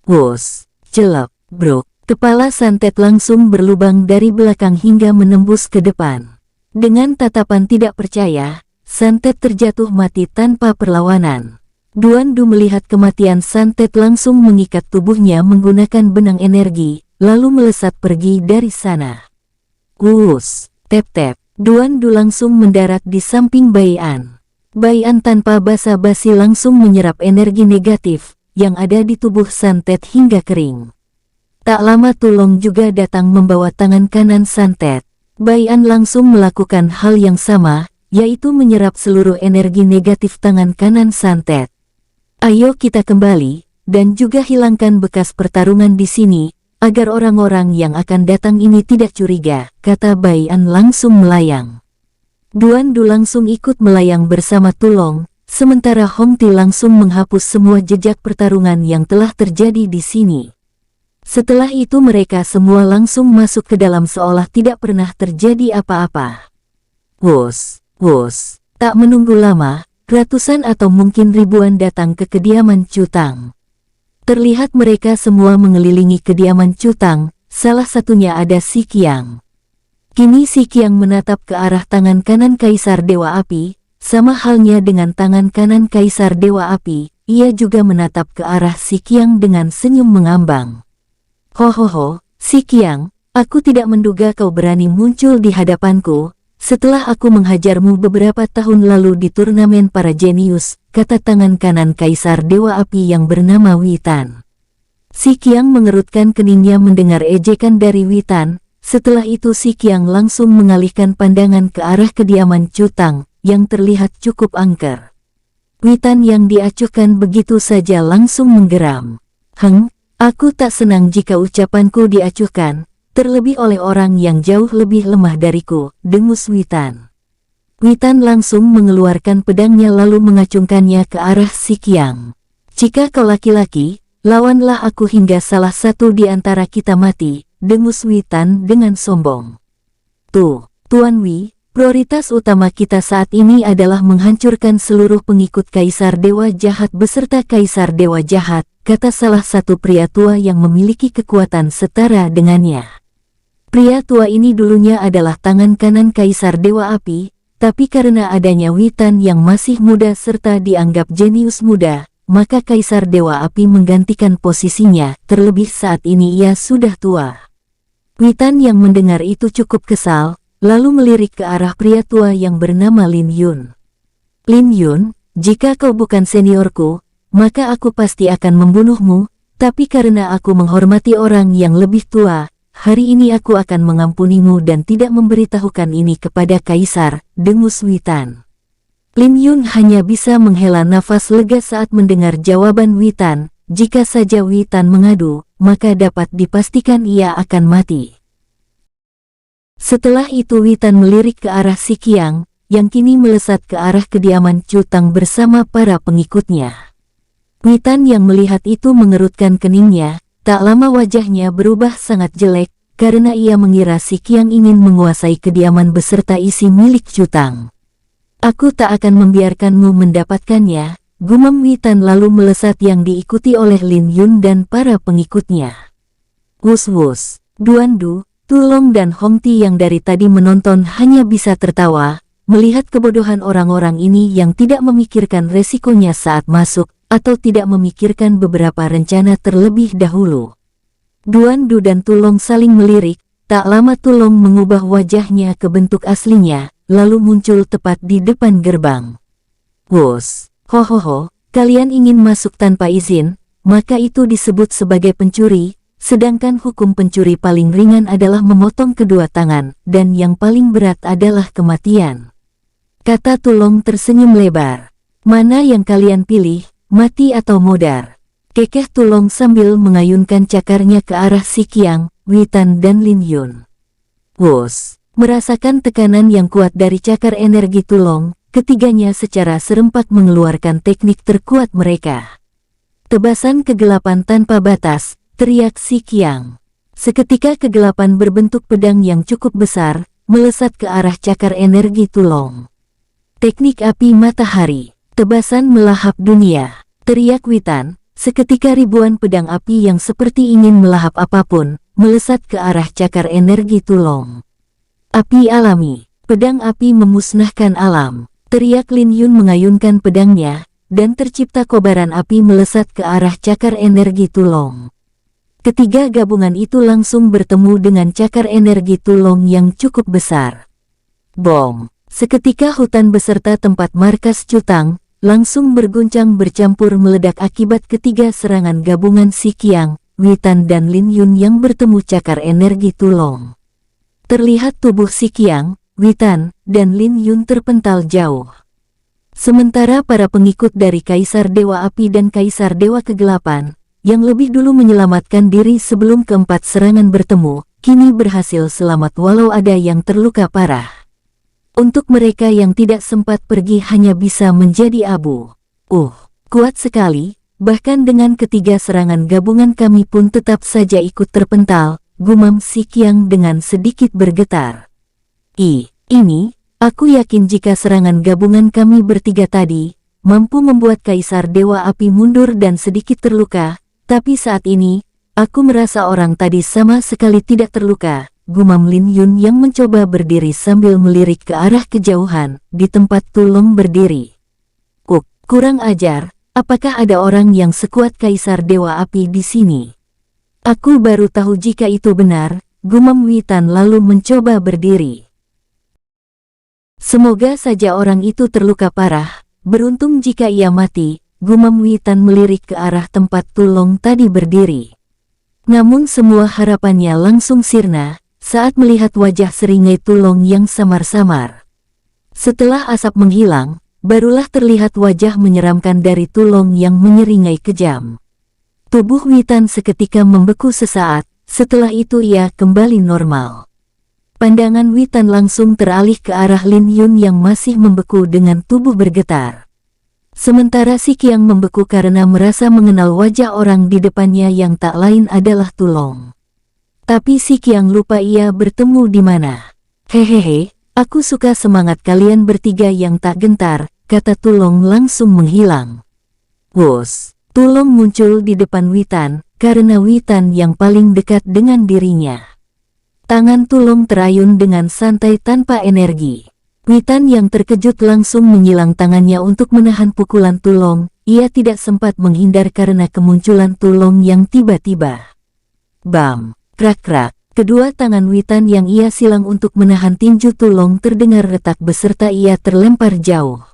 Wos, jelek, brok. Kepala Santet langsung berlubang dari belakang hingga menembus ke depan. Dengan tatapan tidak percaya, Santet terjatuh mati tanpa perlawanan. Duan Du melihat kematian Santet langsung mengikat tubuhnya menggunakan benang energi, lalu melesat pergi dari sana. Wus, tep-tep. Duan Du langsung mendarat di samping Bai An. Bai An tanpa basa-basi langsung menyerap energi negatif yang ada di tubuh Santet hingga kering. Tak lama Tulong juga datang membawa tangan kanan Santet. Bai An langsung melakukan hal yang sama, yaitu menyerap seluruh energi negatif tangan kanan santet. Ayo kita kembali, dan juga hilangkan bekas pertarungan di sini, agar orang-orang yang akan datang ini tidak curiga, kata Bai An langsung melayang. Duan Du langsung ikut melayang bersama Tulong, sementara Hong Ti langsung menghapus semua jejak pertarungan yang telah terjadi di sini. Setelah itu mereka semua langsung masuk ke dalam seolah tidak pernah terjadi apa-apa. Wos, wos, tak menunggu lama, ratusan atau mungkin ribuan datang ke kediaman Chu Tang. Terlihat mereka semua mengelilingi kediaman Chu Tang, salah satunya ada Si Qiang. Kini Si Qiang menatap ke arah tangan kanan Kaisar Dewa Api, sama halnya dengan tangan kanan Kaisar Dewa Api, ia juga menatap ke arah Si Qiang dengan senyum mengambang. Hohoho, Si Qiang, aku tidak menduga kau berani muncul di hadapanku, setelah aku menghajarmu beberapa tahun lalu di turnamen para jenius, kata tangan kanan Kaisar Dewa Api yang bernama Witan. Si Qiang mengerutkan keningnya mendengar ejekan dari Witan, setelah itu Si Qiang langsung mengalihkan pandangan ke arah kediaman Chu Tang, yang terlihat cukup angker. Witan yang diacuhkan begitu saja langsung menggeram. Aku tak senang jika ucapanku diacuhkan, terlebih oleh orang yang jauh lebih lemah dariku, dengus Witan. Witan langsung mengeluarkan pedangnya lalu mengacungkannya ke arah Si Qiang. Jika kau laki-laki, lawanlah aku hingga salah satu di antara kita mati, dengus Witan dengan sombong. Tuan Wi, prioritas utama kita saat ini adalah menghancurkan seluruh pengikut Kaisar Dewa Jahat beserta Kaisar Dewa Jahat, kata salah satu pria tua yang memiliki kekuatan setara dengannya. Pria tua ini dulunya adalah tangan kanan Kaisar Dewa Api, tapi karena adanya Witan yang masih muda serta dianggap jenius muda, maka Kaisar Dewa Api menggantikan posisinya, terlebih saat ini ia sudah tua. Witan yang mendengar itu cukup kesal, lalu melirik ke arah pria tua yang bernama Lin Yun. Lin Yun, jika kau bukan seniorku, maka aku pasti akan membunuhmu, tapi karena aku menghormati orang yang lebih tua, hari ini aku akan mengampunimu dan tidak memberitahukan ini kepada Kaisar, dengus Witan. Lin Yun hanya bisa menghela nafas lega saat mendengar jawaban Witan, jika saja Witan mengadu, maka dapat dipastikan ia akan mati. Setelah itu Witan melirik ke arah Si Qiang, yang kini melesat ke arah kediaman Chu Tang bersama para pengikutnya. Witan yang melihat itu mengerutkan keningnya, tak lama wajahnya berubah sangat jelek, karena ia mengira Si Qiang ingin menguasai kediaman beserta isi milik Chu Tang. Aku tak akan membiarkanmu mendapatkannya, gumam Witan lalu melesat yang diikuti oleh Lin Yun dan para pengikutnya. Wus-wus, Duan Du, Tulong dan Hong Ti yang dari tadi menonton hanya bisa tertawa, melihat kebodohan orang-orang ini yang tidak memikirkan resikonya saat masuk, atau tidak memikirkan beberapa rencana terlebih dahulu. Duan Du dan Tulong saling melirik, tak lama Tulong mengubah wajahnya ke bentuk aslinya, lalu muncul tepat di depan gerbang. Wos, hohoho, kalian ingin masuk tanpa izin, maka itu disebut sebagai pencuri, sedangkan hukum pencuri paling ringan adalah memotong kedua tangan, dan yang paling berat adalah kematian. Kata Tulong tersenyum lebar. Mana yang kalian pilih? Mati atau modar? Kekeh Tulong sambil mengayunkan cakarnya ke arah Si Qiang, Witan dan Lin Yun. Wos, merasakan tekanan yang kuat dari cakar energi Tulong, ketiganya secara serempak mengeluarkan teknik terkuat mereka. Tebasan kegelapan tanpa batas, teriak Si Qiang. Seketika kegelapan berbentuk pedang yang cukup besar, melesat ke arah cakar energi Tulong. Teknik api matahari, tebasan melahap dunia. Teriak Witan, seketika ribuan pedang api yang seperti ingin melahap apapun, melesat ke arah cakar energi Tulong. Api alami, pedang api memusnahkan alam. Teriak Lin Yun mengayunkan pedangnya, dan tercipta kobaran api melesat ke arah cakar energi Tulong. Ketiga gabungan itu langsung bertemu dengan cakar energi Tulong yang cukup besar. Bom! Seketika hutan beserta tempat markas Chu Tang langsung berguncang bercampur meledak akibat ketiga serangan gabungan Si Qiang, Witan dan Lin Yun yang bertemu cakar energi Tulong. Terlihat tubuh Si Qiang, Witan, dan Lin Yun terpental jauh. Sementara para pengikut dari Kaisar Dewa Api dan Kaisar Dewa Kegelapan, yang lebih dulu menyelamatkan diri sebelum keempat serangan bertemu, kini berhasil selamat walau ada yang terluka parah. Untuk mereka yang tidak sempat pergi hanya bisa menjadi abu. Kuat sekali, bahkan dengan ketiga serangan gabungan kami pun tetap saja ikut terpental, gumam Si Qiang dengan sedikit bergetar. Ini, aku yakin jika serangan gabungan kami bertiga tadi, mampu membuat Kaisar Dewa Api mundur dan sedikit terluka, tapi saat ini, aku merasa orang tadi sama sekali tidak terluka, gumam Lin Yun yang mencoba berdiri sambil melirik ke arah kejauhan, di tempat Tulong berdiri. Kurang ajar, apakah ada orang yang sekuat Kaisar Dewa Api di sini? Aku baru tahu jika itu benar, gumam Witan lalu mencoba berdiri. Semoga saja orang itu terluka parah, beruntung jika ia mati, gumam Witan melirik ke arah tempat Tulong tadi berdiri. Namun semua harapannya langsung sirna, saat melihat wajah seringai Tulong yang samar-samar. Setelah asap menghilang, barulah terlihat wajah menyeramkan dari Tulong yang menyeringai kejam. Tubuh Witan seketika membeku sesaat, setelah itu ia kembali normal. Pandangan Witan langsung teralih ke arah Lin Yun yang masih membeku dengan tubuh bergetar. Sementara Si Qiang membeku karena merasa mengenal wajah orang di depannya yang tak lain adalah Tulong. Tapi Si Qiang lupa ia bertemu di mana. Hehehe, aku suka semangat kalian bertiga yang tak gentar, kata Tulong langsung menghilang. Wos, Tulong muncul di depan Witan, karena Witan yang paling dekat dengan dirinya. Tangan Tulong terayun dengan santai tanpa energi. Witan yang terkejut langsung menyilang tangannya untuk menahan pukulan Tulong, ia tidak sempat menghindar karena kemunculan Tulong yang tiba-tiba. Bam, krak-krak, kedua tangan Witan yang ia silang untuk menahan tinju Tulong terdengar retak beserta ia terlempar jauh.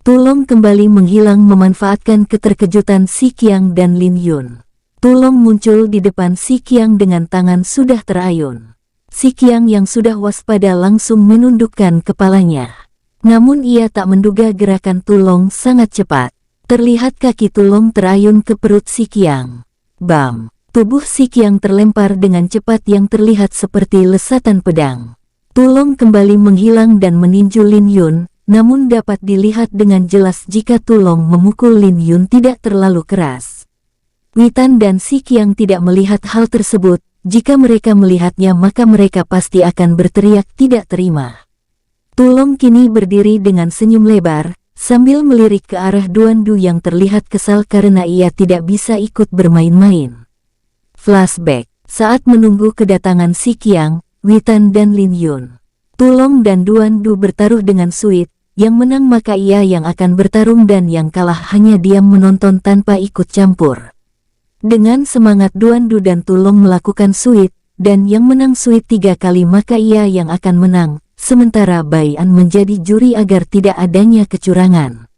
Tulong kembali menghilang memanfaatkan keterkejutan Si Qiang dan Lin Yun. Tulong muncul di depan Si Qiang dengan tangan sudah terayun. Si Qiang yang sudah waspada langsung menundukkan kepalanya. Namun ia tak menduga gerakan Tulong sangat cepat. Terlihat kaki Tulong terayun ke perut Si Qiang. Bam! Tubuh Si Qiang terlempar dengan cepat yang terlihat seperti lesatan pedang. Tulong kembali menghilang dan meninju Lin Yun, namun dapat dilihat dengan jelas jika Tulong memukul Lin Yun tidak terlalu keras. Witan dan Si Qiang tidak melihat hal tersebut. Jika mereka melihatnya maka mereka pasti akan berteriak tidak terima. Tulong kini berdiri dengan senyum lebar, sambil melirik ke arah Duan Du yang terlihat kesal karena ia tidak bisa ikut bermain-main. Flashback, saat menunggu kedatangan Si Qiang, Witan dan Lin Yun. Tulong dan Duan Du bertaruh dengan suit, yang menang maka ia yang akan bertarung dan yang kalah hanya diam menonton tanpa ikut campur. Dengan semangat Duan Du dan Tulong melakukan suit, dan yang menang suit 3 kali maka ia yang akan menang, sementara Bai An menjadi juri agar tidak adanya kecurangan.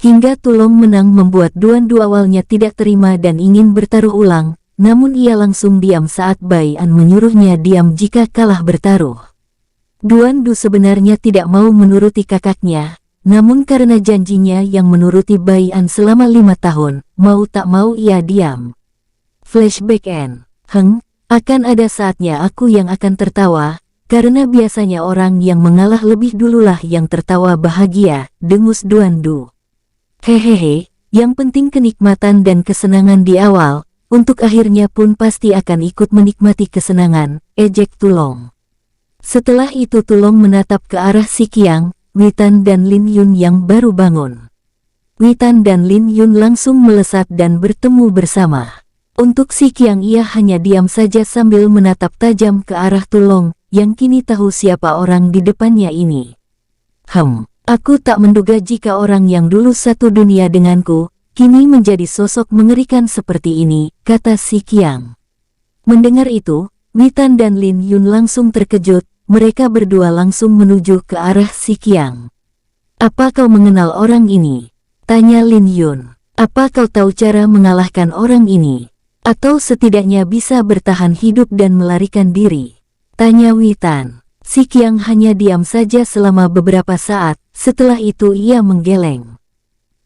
Hingga Tulong menang membuat Duan Du awalnya tidak terima dan ingin bertaruh ulang, namun ia langsung diam saat Bai An menyuruhnya diam jika kalah bertaruh. Duan Du sebenarnya tidak mau menuruti kakaknya, namun karena janjinya yang menuruti Bai An selama 5 tahun, mau tak mau ia diam. Flashback end. Akan ada saatnya aku yang akan tertawa, karena biasanya orang yang mengalah lebih dululah yang tertawa bahagia, dengus Duan Du. Hehehe, yang penting kenikmatan dan kesenangan di awal, untuk akhirnya pun pasti akan ikut menikmati kesenangan, ejek Tulong. Setelah itu Tulong menatap ke arah Si Qiang, Witan dan Lin Yun yang baru bangun. Witan dan Lin Yun langsung melesat dan bertemu bersama. Untuk Si Qiang ia hanya diam saja sambil menatap tajam ke arah Tulong, yang kini tahu siapa orang di depannya ini. Aku tak menduga jika orang yang dulu satu dunia denganku, kini menjadi sosok mengerikan seperti ini, kata Si Qiang. Mendengar itu, Witan dan Lin Yun langsung terkejut, mereka berdua langsung menuju ke arah Si Qiang. Apa kau mengenal orang ini? Tanya Lin Yun. Apa kau tahu cara mengalahkan orang ini? Atau setidaknya bisa bertahan hidup dan melarikan diri? Tanya Witan. Si Qiang hanya diam saja selama beberapa saat, setelah itu ia menggeleng.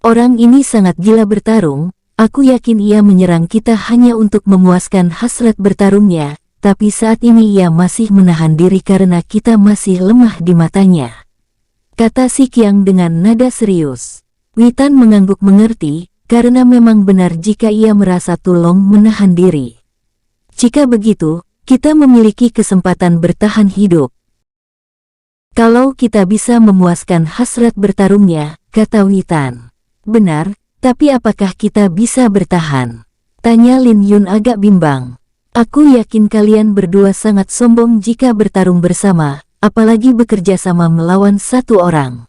Orang ini sangat gila bertarung, aku yakin ia menyerang kita hanya untuk memuaskan hasrat bertarungnya, tapi saat ini ia masih menahan diri karena kita masih lemah di matanya. Kata si Qiang dengan nada serius. Witan mengangguk mengerti, karena memang benar jika ia merasa Tulong menahan diri. Jika begitu, kita memiliki kesempatan bertahan hidup. Kalau kita bisa memuaskan hasrat bertarungnya, kata Witan. Benar, tapi apakah kita bisa bertahan? Tanya Lin Yun agak bimbang. Aku yakin kalian berdua sangat sombong jika bertarung bersama, apalagi bekerja sama melawan satu orang.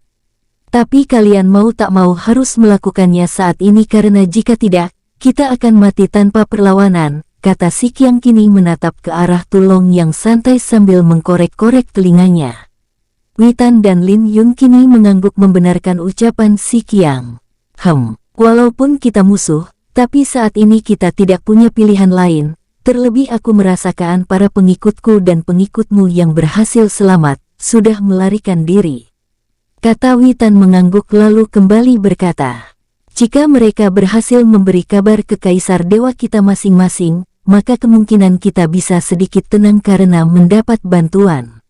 Tapi kalian mau tak mau harus melakukannya saat ini karena jika tidak, kita akan mati tanpa perlawanan, kata si Qiang kini menatap ke arah Tulong yang santai sambil mengkorek-korek telinganya. Witan dan Lin Yun kini mengangguk membenarkan ucapan si Qiang. Walaupun kita musuh, tapi saat ini kita tidak punya pilihan lain, terlebih aku merasakan para pengikutku dan pengikutmu yang berhasil selamat, sudah melarikan diri. Kata Witan mengangguk lalu kembali berkata, jika mereka berhasil memberi kabar ke Kaisar Dewa kita masing-masing, maka kemungkinan kita bisa sedikit tenang karena mendapat bantuan.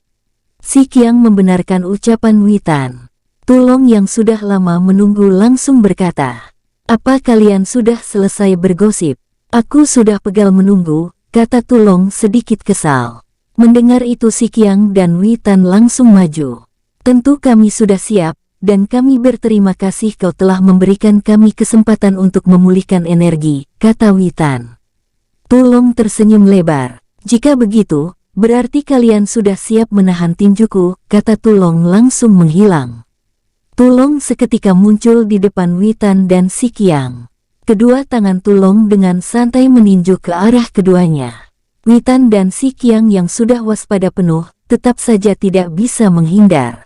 Si Qiang membenarkan ucapan Witan. Tulong yang sudah lama menunggu langsung berkata, apa kalian sudah selesai bergosip? Aku sudah pegal menunggu, kata Tulong sedikit kesal. Mendengar itu si Qiang dan Witan langsung maju. Tentu kami sudah siap, dan kami berterima kasih kau telah memberikan kami kesempatan untuk memulihkan energi, kata Witan. Tulong tersenyum lebar. Jika begitu, berarti kalian sudah siap menahan tinjuku, kata Tulong langsung menghilang. Tulong seketika muncul di depan Witan dan si Qiang. Kedua tangan Tulong dengan santai meninju ke arah keduanya. Witan dan si Qiang yang sudah waspada penuh, tetap saja tidak bisa menghindar.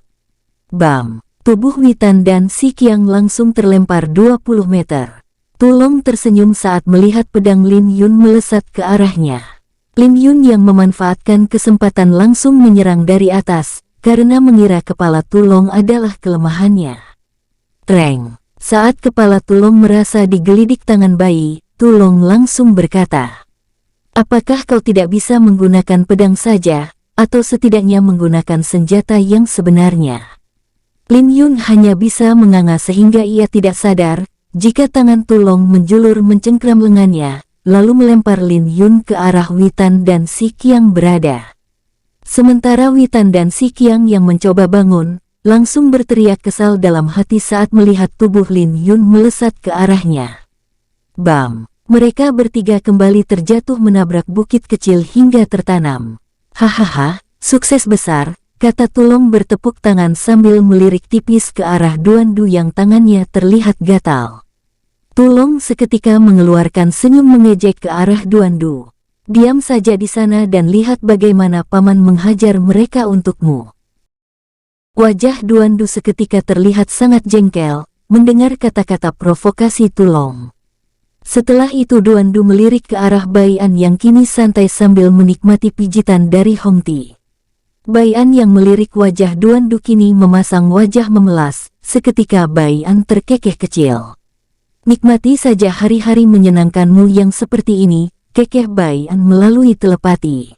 Bam! Tubuh Witan dan si Qiang langsung terlempar 20 meter. Tulong tersenyum saat melihat pedang Lin Yun melesat ke arahnya. Lin Yun yang memanfaatkan kesempatan langsung menyerang dari atas, karena mengira kepala Tulong adalah kelemahannya. Treng! Saat kepala Tulong merasa digelidik tangan bayi, Tulong langsung berkata, apakah kau tidak bisa menggunakan pedang saja, atau setidaknya menggunakan senjata yang sebenarnya? Lin Yun hanya bisa menganga sehingga ia tidak sadar, jika tangan Tulong menjulur mencengkram lengannya, lalu melempar Lin Yun ke arah Witan dan si Qiang berada. Sementara Witan dan si Qiang yang mencoba bangun, langsung berteriak kesal dalam hati saat melihat tubuh Lin Yun melesat ke arahnya. Bam! Mereka bertiga kembali terjatuh menabrak bukit kecil hingga tertanam. Hahaha, sukses besar, kata Tulong bertepuk tangan sambil melirik tipis ke arah Duandu yang tangannya terlihat gatal. Tulong seketika mengeluarkan senyum mengejek ke arah Duandu. Diam saja di sana dan lihat bagaimana paman menghajar mereka untukmu. Wajah Duandu seketika terlihat sangat jengkel, mendengar kata-kata provokasi Tulong. Setelah itu Duandu melirik ke arah Baian yang kini santai sambil menikmati pijitan dari Hongti. Baian yang melirik wajah Duandu kini memasang wajah memelas, seketika Baian terkekeh kecil. Nikmati saja hari-hari menyenangkanmu yang seperti ini, kekeh Baian melalui telepati.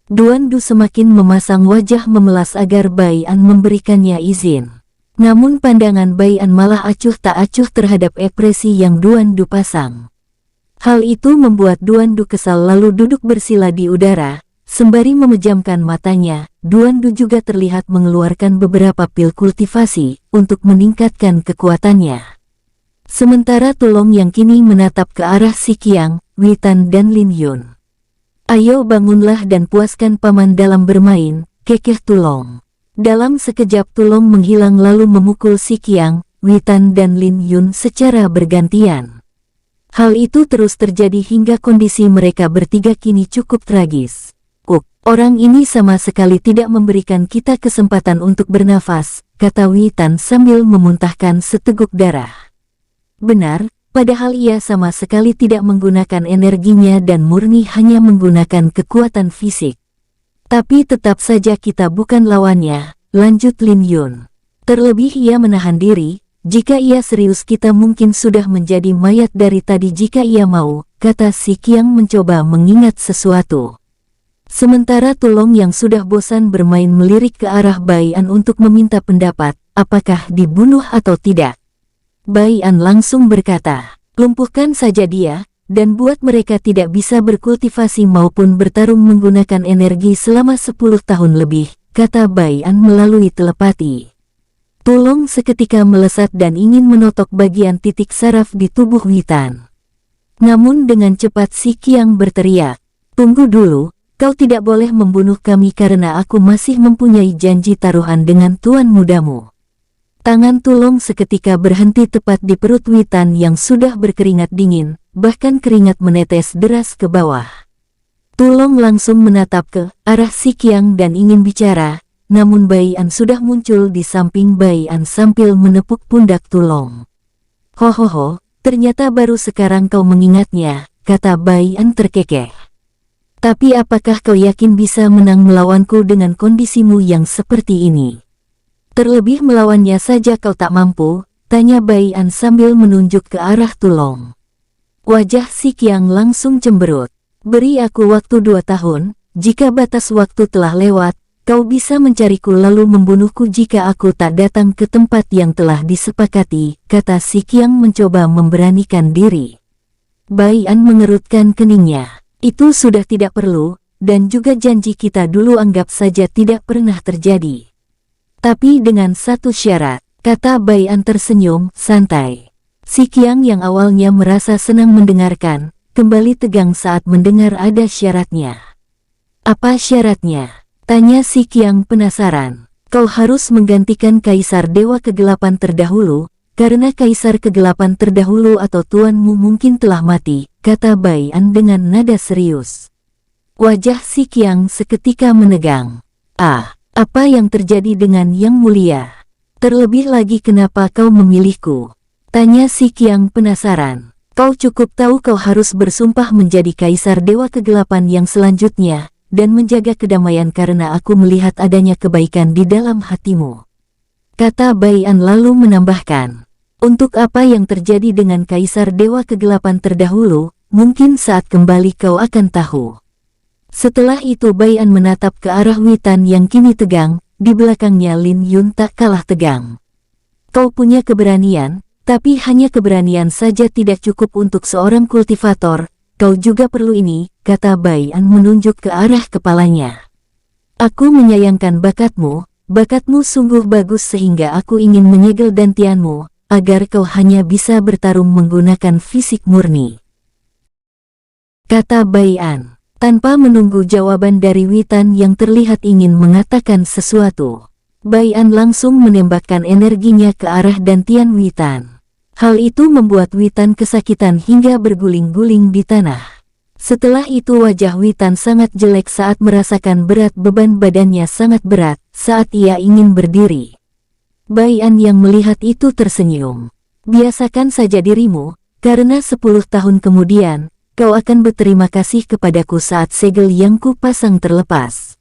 Duandu semakin memasang wajah memelas agar Baian memberikannya izin. Namun pandangan Baian malah acuh tak acuh terhadap ekspresi yang Duandu pasang. Hal itu membuat Duandu kesal lalu duduk bersila di udara, sembari memejamkan matanya. Duandu juga terlihat mengeluarkan beberapa pil kultivasi untuk meningkatkan kekuatannya. Sementara Tulong yang kini menatap ke arah si Qiang, Witan dan Lin Yun. Ayo bangunlah dan puaskan paman dalam bermain, kekeh Tulong. Dalam sekejap Tulong menghilang lalu memukul si Qiang, Witan dan Lin Yun secara bergantian. Hal itu terus terjadi hingga kondisi mereka bertiga kini cukup tragis. Orang ini sama sekali tidak memberikan kita kesempatan untuk bernafas, kata Witan sambil memuntahkan seteguk darah. Benar, padahal ia sama sekali tidak menggunakan energinya dan murni hanya menggunakan kekuatan fisik. Tapi tetap saja kita bukan lawannya, lanjut Lin Yun. Terlebih ia menahan diri, jika ia serius kita mungkin sudah menjadi mayat dari tadi jika ia mau, kata Si Qiang mencoba mengingat sesuatu. Sementara Tulong yang sudah bosan bermain melirik ke arah Bai An untuk meminta pendapat, apakah dibunuh atau tidak. Bai An langsung berkata, lumpuhkan saja dia, dan buat mereka tidak bisa berkultivasi maupun bertarung menggunakan energi selama 10 tahun lebih, kata Bai An melalui telepati. Tulong seketika melesat dan ingin menotok bagian titik saraf di tubuh Witan. Namun dengan cepat Si Qiang berteriak, tunggu dulu, kau tidak boleh membunuh kami karena aku masih mempunyai janji taruhan dengan tuan mudamu. Tangan Tulong seketika berhenti tepat di perut Witan yang sudah berkeringat dingin, bahkan keringat menetes deras ke bawah. Tulong langsung menatap ke arah Si Qiang dan ingin bicara, namun Bai An sudah muncul di samping Bai An sambil menepuk pundak Tulong. Hohoho, ternyata baru sekarang kau mengingatnya, kata Bai An terkekeh. Tapi apakah kau yakin bisa menang melawanku dengan kondisimu yang seperti ini? Terlebih melawannya saja kau tak mampu, tanya Bai An sambil menunjuk ke arah Tulong. Wajah Si Qiang langsung cemberut. Beri aku waktu 2 tahun, jika batas waktu telah lewat, kau bisa mencariku lalu membunuhku jika aku tak datang ke tempat yang telah disepakati, kata Si Qiang mencoba memberanikan diri. Bai An mengerutkan keningnya. Itu sudah tidak perlu, dan juga janji kita dulu anggap saja tidak pernah terjadi. Tapi dengan satu syarat, kata Bai An tersenyum, santai. Si Qiang yang awalnya merasa senang mendengarkan, kembali tegang saat mendengar ada syaratnya. Apa syaratnya? Tanya Si Qiang penasaran. Kau harus menggantikan Kaisar Dewa Kegelapan terdahulu, karena Kaisar Kegelapan terdahulu atau tuanmu mungkin telah mati, kata Bai An dengan nada serius. Wajah Si Qiang seketika menegang. Ah, apa yang terjadi dengan Yang Mulia? Terlebih lagi kenapa kau memilihku? Tanya Si Qiang penasaran. Kau cukup tahu kau harus bersumpah menjadi Kaisar Dewa Kegelapan yang selanjutnya, dan menjaga kedamaian karena aku melihat adanya kebaikan di dalam hatimu. Kata Bai An lalu menambahkan. Untuk apa yang terjadi dengan Kaisar Dewa Kegelapan terdahulu, mungkin saat kembali kau akan tahu. Setelah itu Bai An menatap ke arah Witan yang kini tegang, di belakangnya Lin Yun tak kalah tegang. Kau punya keberanian, tapi hanya keberanian saja tidak cukup untuk seorang kultivator, kau juga perlu ini, kata Bai An menunjuk ke arah kepalanya. Aku menyayangkan bakatmu sungguh bagus sehingga aku ingin menyegel dantianmu, agar kau hanya bisa bertarung menggunakan fisik murni. Kata Bai An, tanpa menunggu jawaban dari Witan yang terlihat ingin mengatakan sesuatu. Bai An langsung menembakkan energinya ke arah dantian Witan. Hal itu membuat Witan kesakitan hingga berguling-guling di tanah. Setelah itu wajah Witan sangat jelek saat merasakan berat beban badannya sangat berat saat ia ingin berdiri. Bai An yang melihat itu tersenyum. Biasakan saja dirimu, karena 10 tahun kemudian, kau akan berterima kasih kepadaku saat segel yang kupasang terlepas.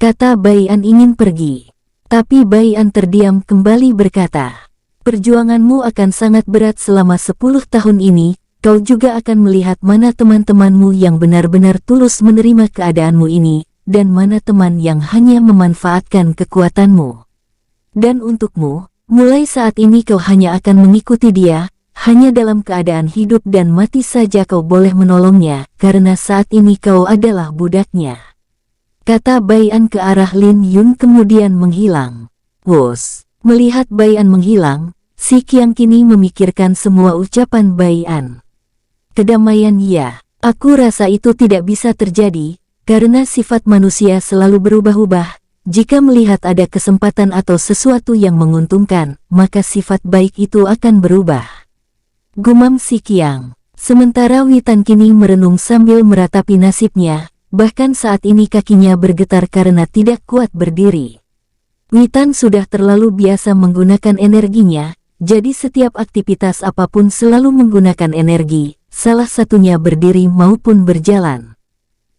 Kata Bai An ingin pergi. Tapi Bai An terdiam kembali berkata, perjuanganmu akan sangat berat selama 10 tahun ini, kau juga akan melihat mana teman-temanmu yang benar-benar tulus menerima keadaanmu ini, dan mana teman yang hanya memanfaatkan kekuatanmu. Dan untukmu, mulai saat ini kau hanya akan mengikuti dia, hanya dalam keadaan hidup dan mati saja kau boleh menolongnya, karena saat ini kau adalah budaknya. Kata Bai An ke arah Lin Yun kemudian menghilang. Wos, melihat Bai An menghilang, Si Qiang kini memikirkan semua ucapan Bai An. Kedamaian ya, aku rasa itu tidak bisa terjadi, karena sifat manusia selalu berubah-ubah. Jika melihat ada kesempatan atau sesuatu yang menguntungkan, maka sifat baik itu akan berubah. Gumam Si Qiang. Sementara Witan kini merenung sambil meratapi nasibnya, bahkan saat ini kakinya bergetar karena tidak kuat berdiri. Witan sudah terlalu biasa menggunakan energinya, jadi setiap aktivitas apapun selalu menggunakan energi, salah satunya berdiri maupun berjalan.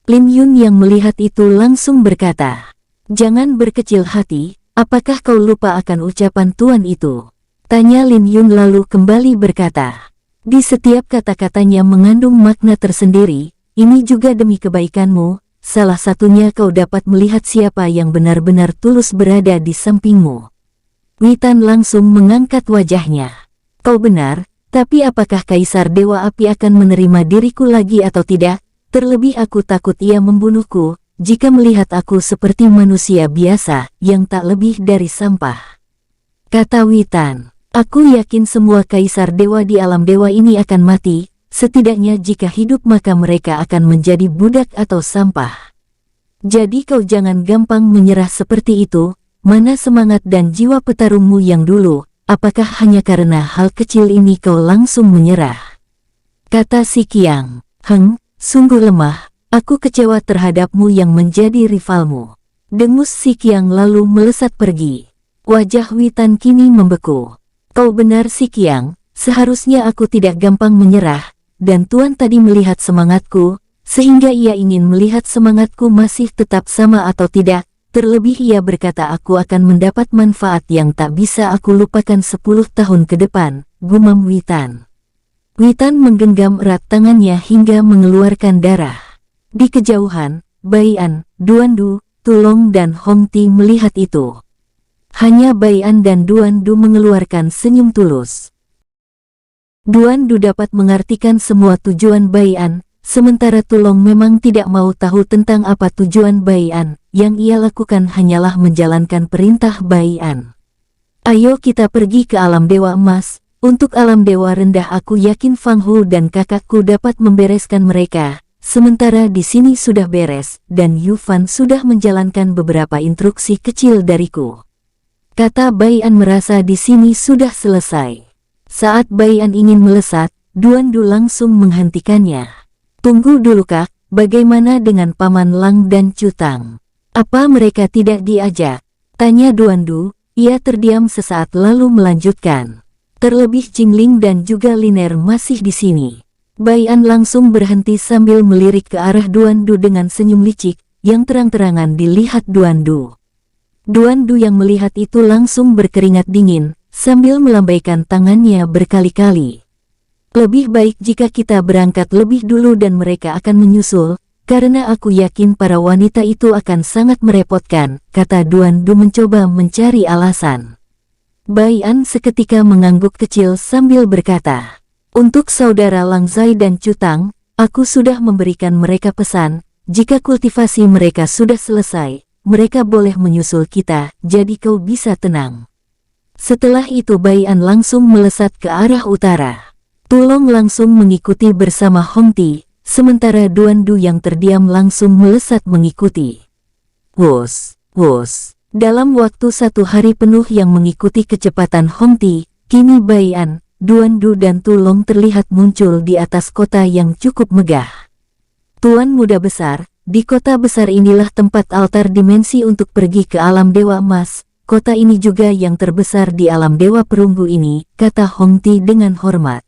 Lin Yun yang melihat itu langsung berkata, "Jangan berkecil hati, apakah kau lupa akan ucapan tuan itu?" Tanya Lin Yun lalu kembali berkata, "Di setiap kata-katanya mengandung makna tersendiri, ini juga demi kebaikanmu, salah satunya kau dapat melihat siapa yang benar-benar tulus berada di sampingmu." Witan langsung mengangkat wajahnya. "Kau benar, tapi apakah Kaisar Dewa Api akan menerima diriku lagi atau tidak? Terlebih aku takut ia membunuhku, jika melihat aku seperti manusia biasa yang tak lebih dari sampah," kata Witan. "Aku yakin semua Kaisar Dewa di alam dewa ini akan mati, setidaknya jika hidup maka mereka akan menjadi budak atau sampah. Jadi kau jangan gampang menyerah seperti itu, mana semangat dan jiwa petarungmu yang dulu, apakah hanya karena hal kecil ini kau langsung menyerah?" Kata Si Qiang. Sungguh lemah, aku kecewa terhadapmu yang menjadi rivalmu," dengus Si Qiang lalu melesat pergi. Wajah Witan kini membeku. "Kau benar Si Qiang, seharusnya aku tidak gampang menyerah, dan tuan tadi melihat semangatku, sehingga ia ingin melihat semangatku masih tetap sama atau tidak, terlebih ia berkata aku akan mendapat manfaat yang tak bisa aku lupakan 10 tahun ke depan," gumam Witan. Witan menggenggam erat tangannya hingga mengeluarkan darah. Di kejauhan, Bai An, Duan Du, Tulong dan Hong Ti melihat itu. Hanya Bai An dan Duan Du mengeluarkan senyum tulus. Duan Du dapat mengartikan semua tujuan Bai An, sementara Tulong memang tidak mau tahu tentang apa tujuan Bai An, yang ia lakukan hanyalah menjalankan perintah Bai An. "Ayo kita pergi ke alam dewa emas. Untuk alam dewa rendah aku yakin Fang Hu dan kakakku dapat membereskan mereka, sementara di sini sudah beres, dan Yu Fan sudah menjalankan beberapa instruksi kecil dariku," kata Bai An merasa di sini sudah selesai. Saat Bai An ingin melesat, Duan Du langsung menghentikannya. "Tunggu dulu Kak, bagaimana dengan Paman Lang dan Cutang? Apa mereka tidak diajak?" tanya Duan Du. Ia terdiam sesaat lalu melanjutkan, "Terlebih Jingling dan juga Liner masih di sini." Bai An langsung berhenti sambil melirik ke arah Duan Du dengan senyum licik, yang terang-terangan dilihat Duan Du. Duan Du yang melihat itu langsung berkeringat dingin, sambil melambaikan tangannya berkali-kali. "Lebih baik jika kita berangkat lebih dulu dan mereka akan menyusul, karena aku yakin para wanita itu akan sangat merepotkan," kata Duan Du mencoba mencari alasan. Bai An seketika mengangguk kecil sambil berkata, "Untuk saudara Lang Zai dan Cutang, aku sudah memberikan mereka pesan, jika kultivasi mereka sudah selesai, mereka boleh menyusul kita, jadi kau bisa tenang." Setelah itu Bai An langsung melesat ke arah utara. Tulong langsung mengikuti bersama Hong Ti, sementara Duan Du yang terdiam langsung melesat mengikuti. Wos, wos. Dalam waktu 1 hari penuh yang mengikuti kecepatan Hong Ti, kini Bai An, Duan Du dan Tulong terlihat muncul di atas kota yang cukup megah. "Tuan muda besar, di kota besar inilah tempat altar dimensi untuk pergi ke alam dewa emas. Kota ini juga yang terbesar di alam dewa perunggu ini," kata Hong Ti dengan hormat.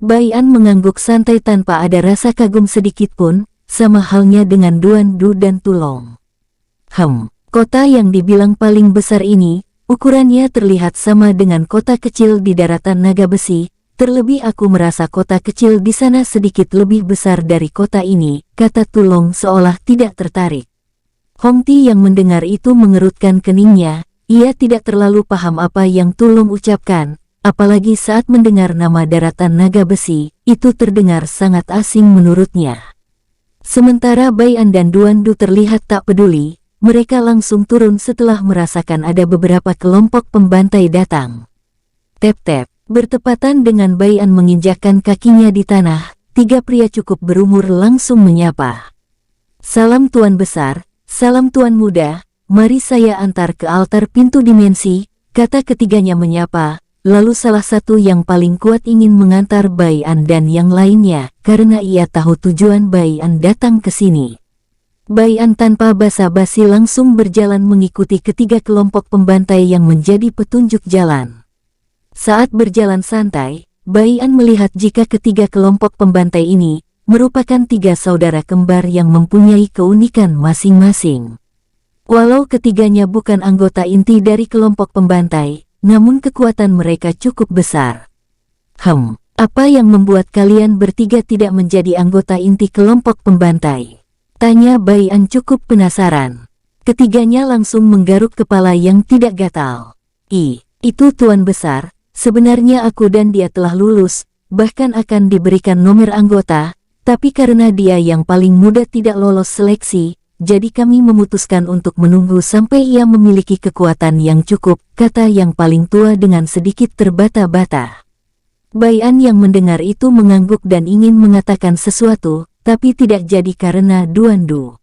Bai An mengangguk santai tanpa ada rasa kagum sedikit pun, sama halnya dengan Duan Du dan Tulong. Kota yang dibilang paling besar ini, ukurannya terlihat sama dengan kota kecil di daratan naga besi, terlebih aku merasa kota kecil di sana sedikit lebih besar dari kota ini, kata Tulong seolah tidak tertarik. Hong Ti yang mendengar itu mengerutkan keningnya, ia tidak terlalu paham apa yang Tulong ucapkan, apalagi saat mendengar nama daratan naga besi, itu terdengar sangat asing menurutnya. Sementara Bai An dan Duan Du terlihat tak peduli, mereka langsung turun setelah merasakan ada beberapa kelompok pembantai datang. Tep-tep, bertepatan dengan Bai An menginjakkan kakinya di tanah, 3 pria cukup berumur langsung menyapa. "Salam Tuan Besar, salam Tuan Muda, mari saya antar ke altar pintu dimensi," kata ketiganya menyapa, lalu salah satu yang paling kuat ingin mengantar Bai An dan yang lainnya, karena ia tahu tujuan Bai An datang ke sini. Bai An tanpa basa-basi langsung berjalan mengikuti ketiga kelompok pembantai yang menjadi petunjuk jalan. Saat berjalan santai, Bai An melihat jika ketiga kelompok pembantai ini, merupakan 3 saudara kembar yang mempunyai keunikan masing-masing. Walau ketiganya bukan anggota inti dari kelompok pembantai, namun kekuatan mereka cukup besar. Apa yang membuat kalian bertiga tidak menjadi anggota inti kelompok pembantai? Tanya Bai An cukup penasaran. Ketiganya langsung menggaruk kepala yang tidak gatal. Itu Tuan Besar, sebenarnya aku dan dia telah lulus, bahkan akan diberikan nomor anggota, tapi karena dia yang paling muda tidak lolos seleksi, jadi kami memutuskan untuk menunggu sampai ia memiliki kekuatan yang cukup, kata yang paling tua dengan sedikit terbata-bata. Bai An yang mendengar itu mengangguk dan ingin mengatakan sesuatu, tapi tidak jadi karena Duandu.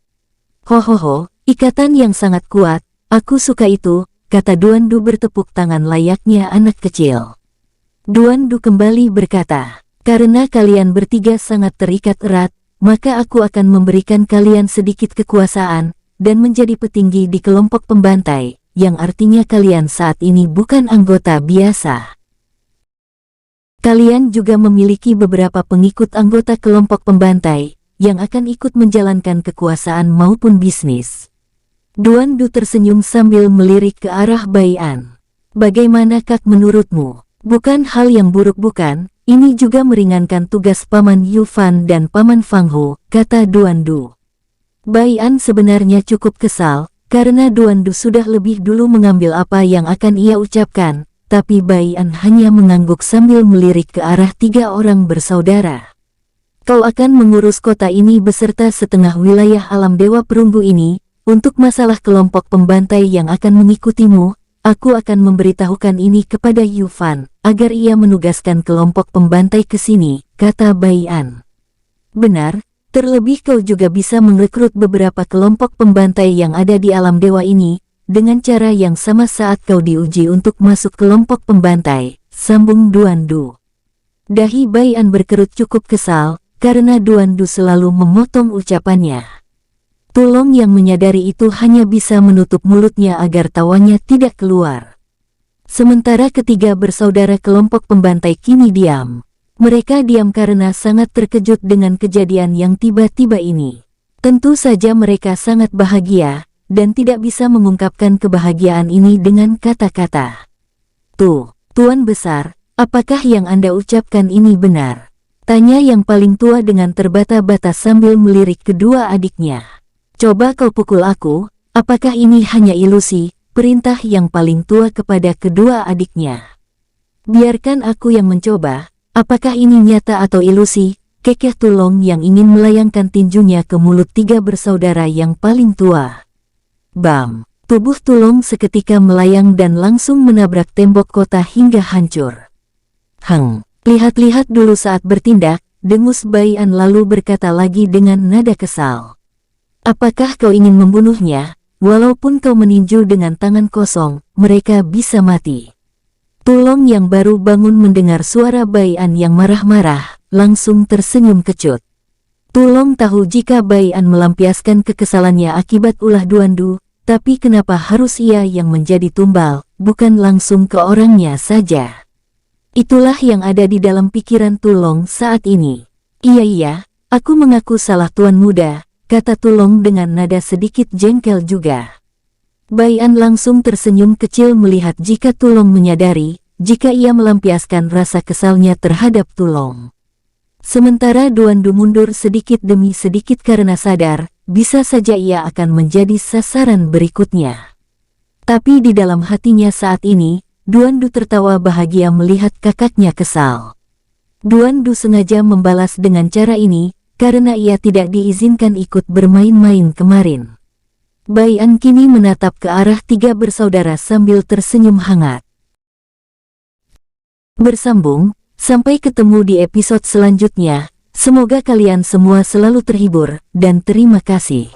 Hohoho, ikatan yang sangat kuat, aku suka itu, kata Duandu bertepuk tangan layaknya anak kecil. Duandu kembali berkata, karena kalian bertiga sangat terikat erat, maka aku akan memberikan kalian sedikit kekuasaan, dan menjadi petinggi di kelompok pembantai, yang artinya kalian saat ini bukan anggota biasa. Kalian juga memiliki beberapa pengikut anggota kelompok pembantai, yang akan ikut menjalankan kekuasaan maupun bisnis. Duandu tersenyum sambil melirik ke arah Bai An. Bagaimana Kak menurutmu? Bukan hal yang buruk bukan? Ini juga meringankan tugas Paman Yu Fan dan Paman Fang Ho, kata Duandu. Bai An sebenarnya cukup kesal, karena Duandu sudah lebih dulu mengambil apa yang akan ia ucapkan, tapi Bai An hanya mengangguk sambil melirik ke arah 3 orang bersaudara. Kau akan mengurus kota ini beserta setengah wilayah alam Dewa Perunggu ini, untuk masalah kelompok pembantai yang akan mengikutimu, aku akan memberitahukan ini kepada Yu Fan, agar ia menugaskan kelompok pembantai ke sini, kata Bai An. Benar, terlebih kau juga bisa merekrut beberapa kelompok pembantai yang ada di alam dewa ini, dengan cara yang sama saat kau diuji untuk masuk kelompok pembantai, sambung Duandu. Dahi Bai An berkerut cukup kesal, karena Duandu selalu memotong ucapannya. Tulong yang menyadari itu hanya bisa menutup mulutnya agar tawanya tidak keluar. Sementara ketiga bersaudara kelompok pembantai kini diam. Mereka diam karena sangat terkejut dengan kejadian yang tiba-tiba ini. Tentu saja mereka sangat bahagia, dan tidak bisa mengungkapkan kebahagiaan ini dengan kata-kata. Tuan Besar, apakah yang Anda ucapkan ini benar? Tanya yang paling tua dengan terbata-bata sambil melirik kedua adiknya. Coba kau pukul aku, apakah ini hanya ilusi? Perintah yang paling tua kepada kedua adiknya. Biarkan aku yang mencoba, apakah ini nyata atau ilusi? Kekeh Tulong yang ingin melayangkan tinjunya ke mulut 3 bersaudara yang paling tua. Bam! Tubuh Tulong seketika melayang dan langsung menabrak tembok kota hingga hancur. Lihat-lihat dulu saat bertindak, dengus Bai An lalu berkata lagi dengan nada kesal. Apakah kau ingin membunuhnya? Walaupun kau meninju dengan tangan kosong, mereka bisa mati. Tulong yang baru bangun mendengar suara Bai An yang marah-marah, langsung tersenyum kecut. Tulong tahu jika Bai An melampiaskan kekesalannya akibat ulah Duandu, tapi kenapa harus ia yang menjadi tumbal, bukan langsung ke orangnya saja. Itulah yang ada di dalam pikiran Tulong saat ini. Iya, aku mengaku salah Tuan Muda, kata Tulong dengan nada sedikit jengkel juga. Bai An langsung tersenyum kecil melihat jika Tulong menyadari, jika ia melampiaskan rasa kesalnya terhadap Tulong. Sementara Duandu mundur sedikit demi sedikit karena sadar, bisa saja ia akan menjadi sasaran berikutnya. Tapi di dalam hatinya saat ini, Duandu tertawa bahagia melihat kakaknya kesal. Duandu sengaja membalas dengan cara ini, karena ia tidak diizinkan ikut bermain-main kemarin. Bai An kini menatap ke arah 3 bersaudara sambil tersenyum hangat. Bersambung, sampai ketemu di episode selanjutnya. Semoga kalian semua selalu terhibur, dan terima kasih.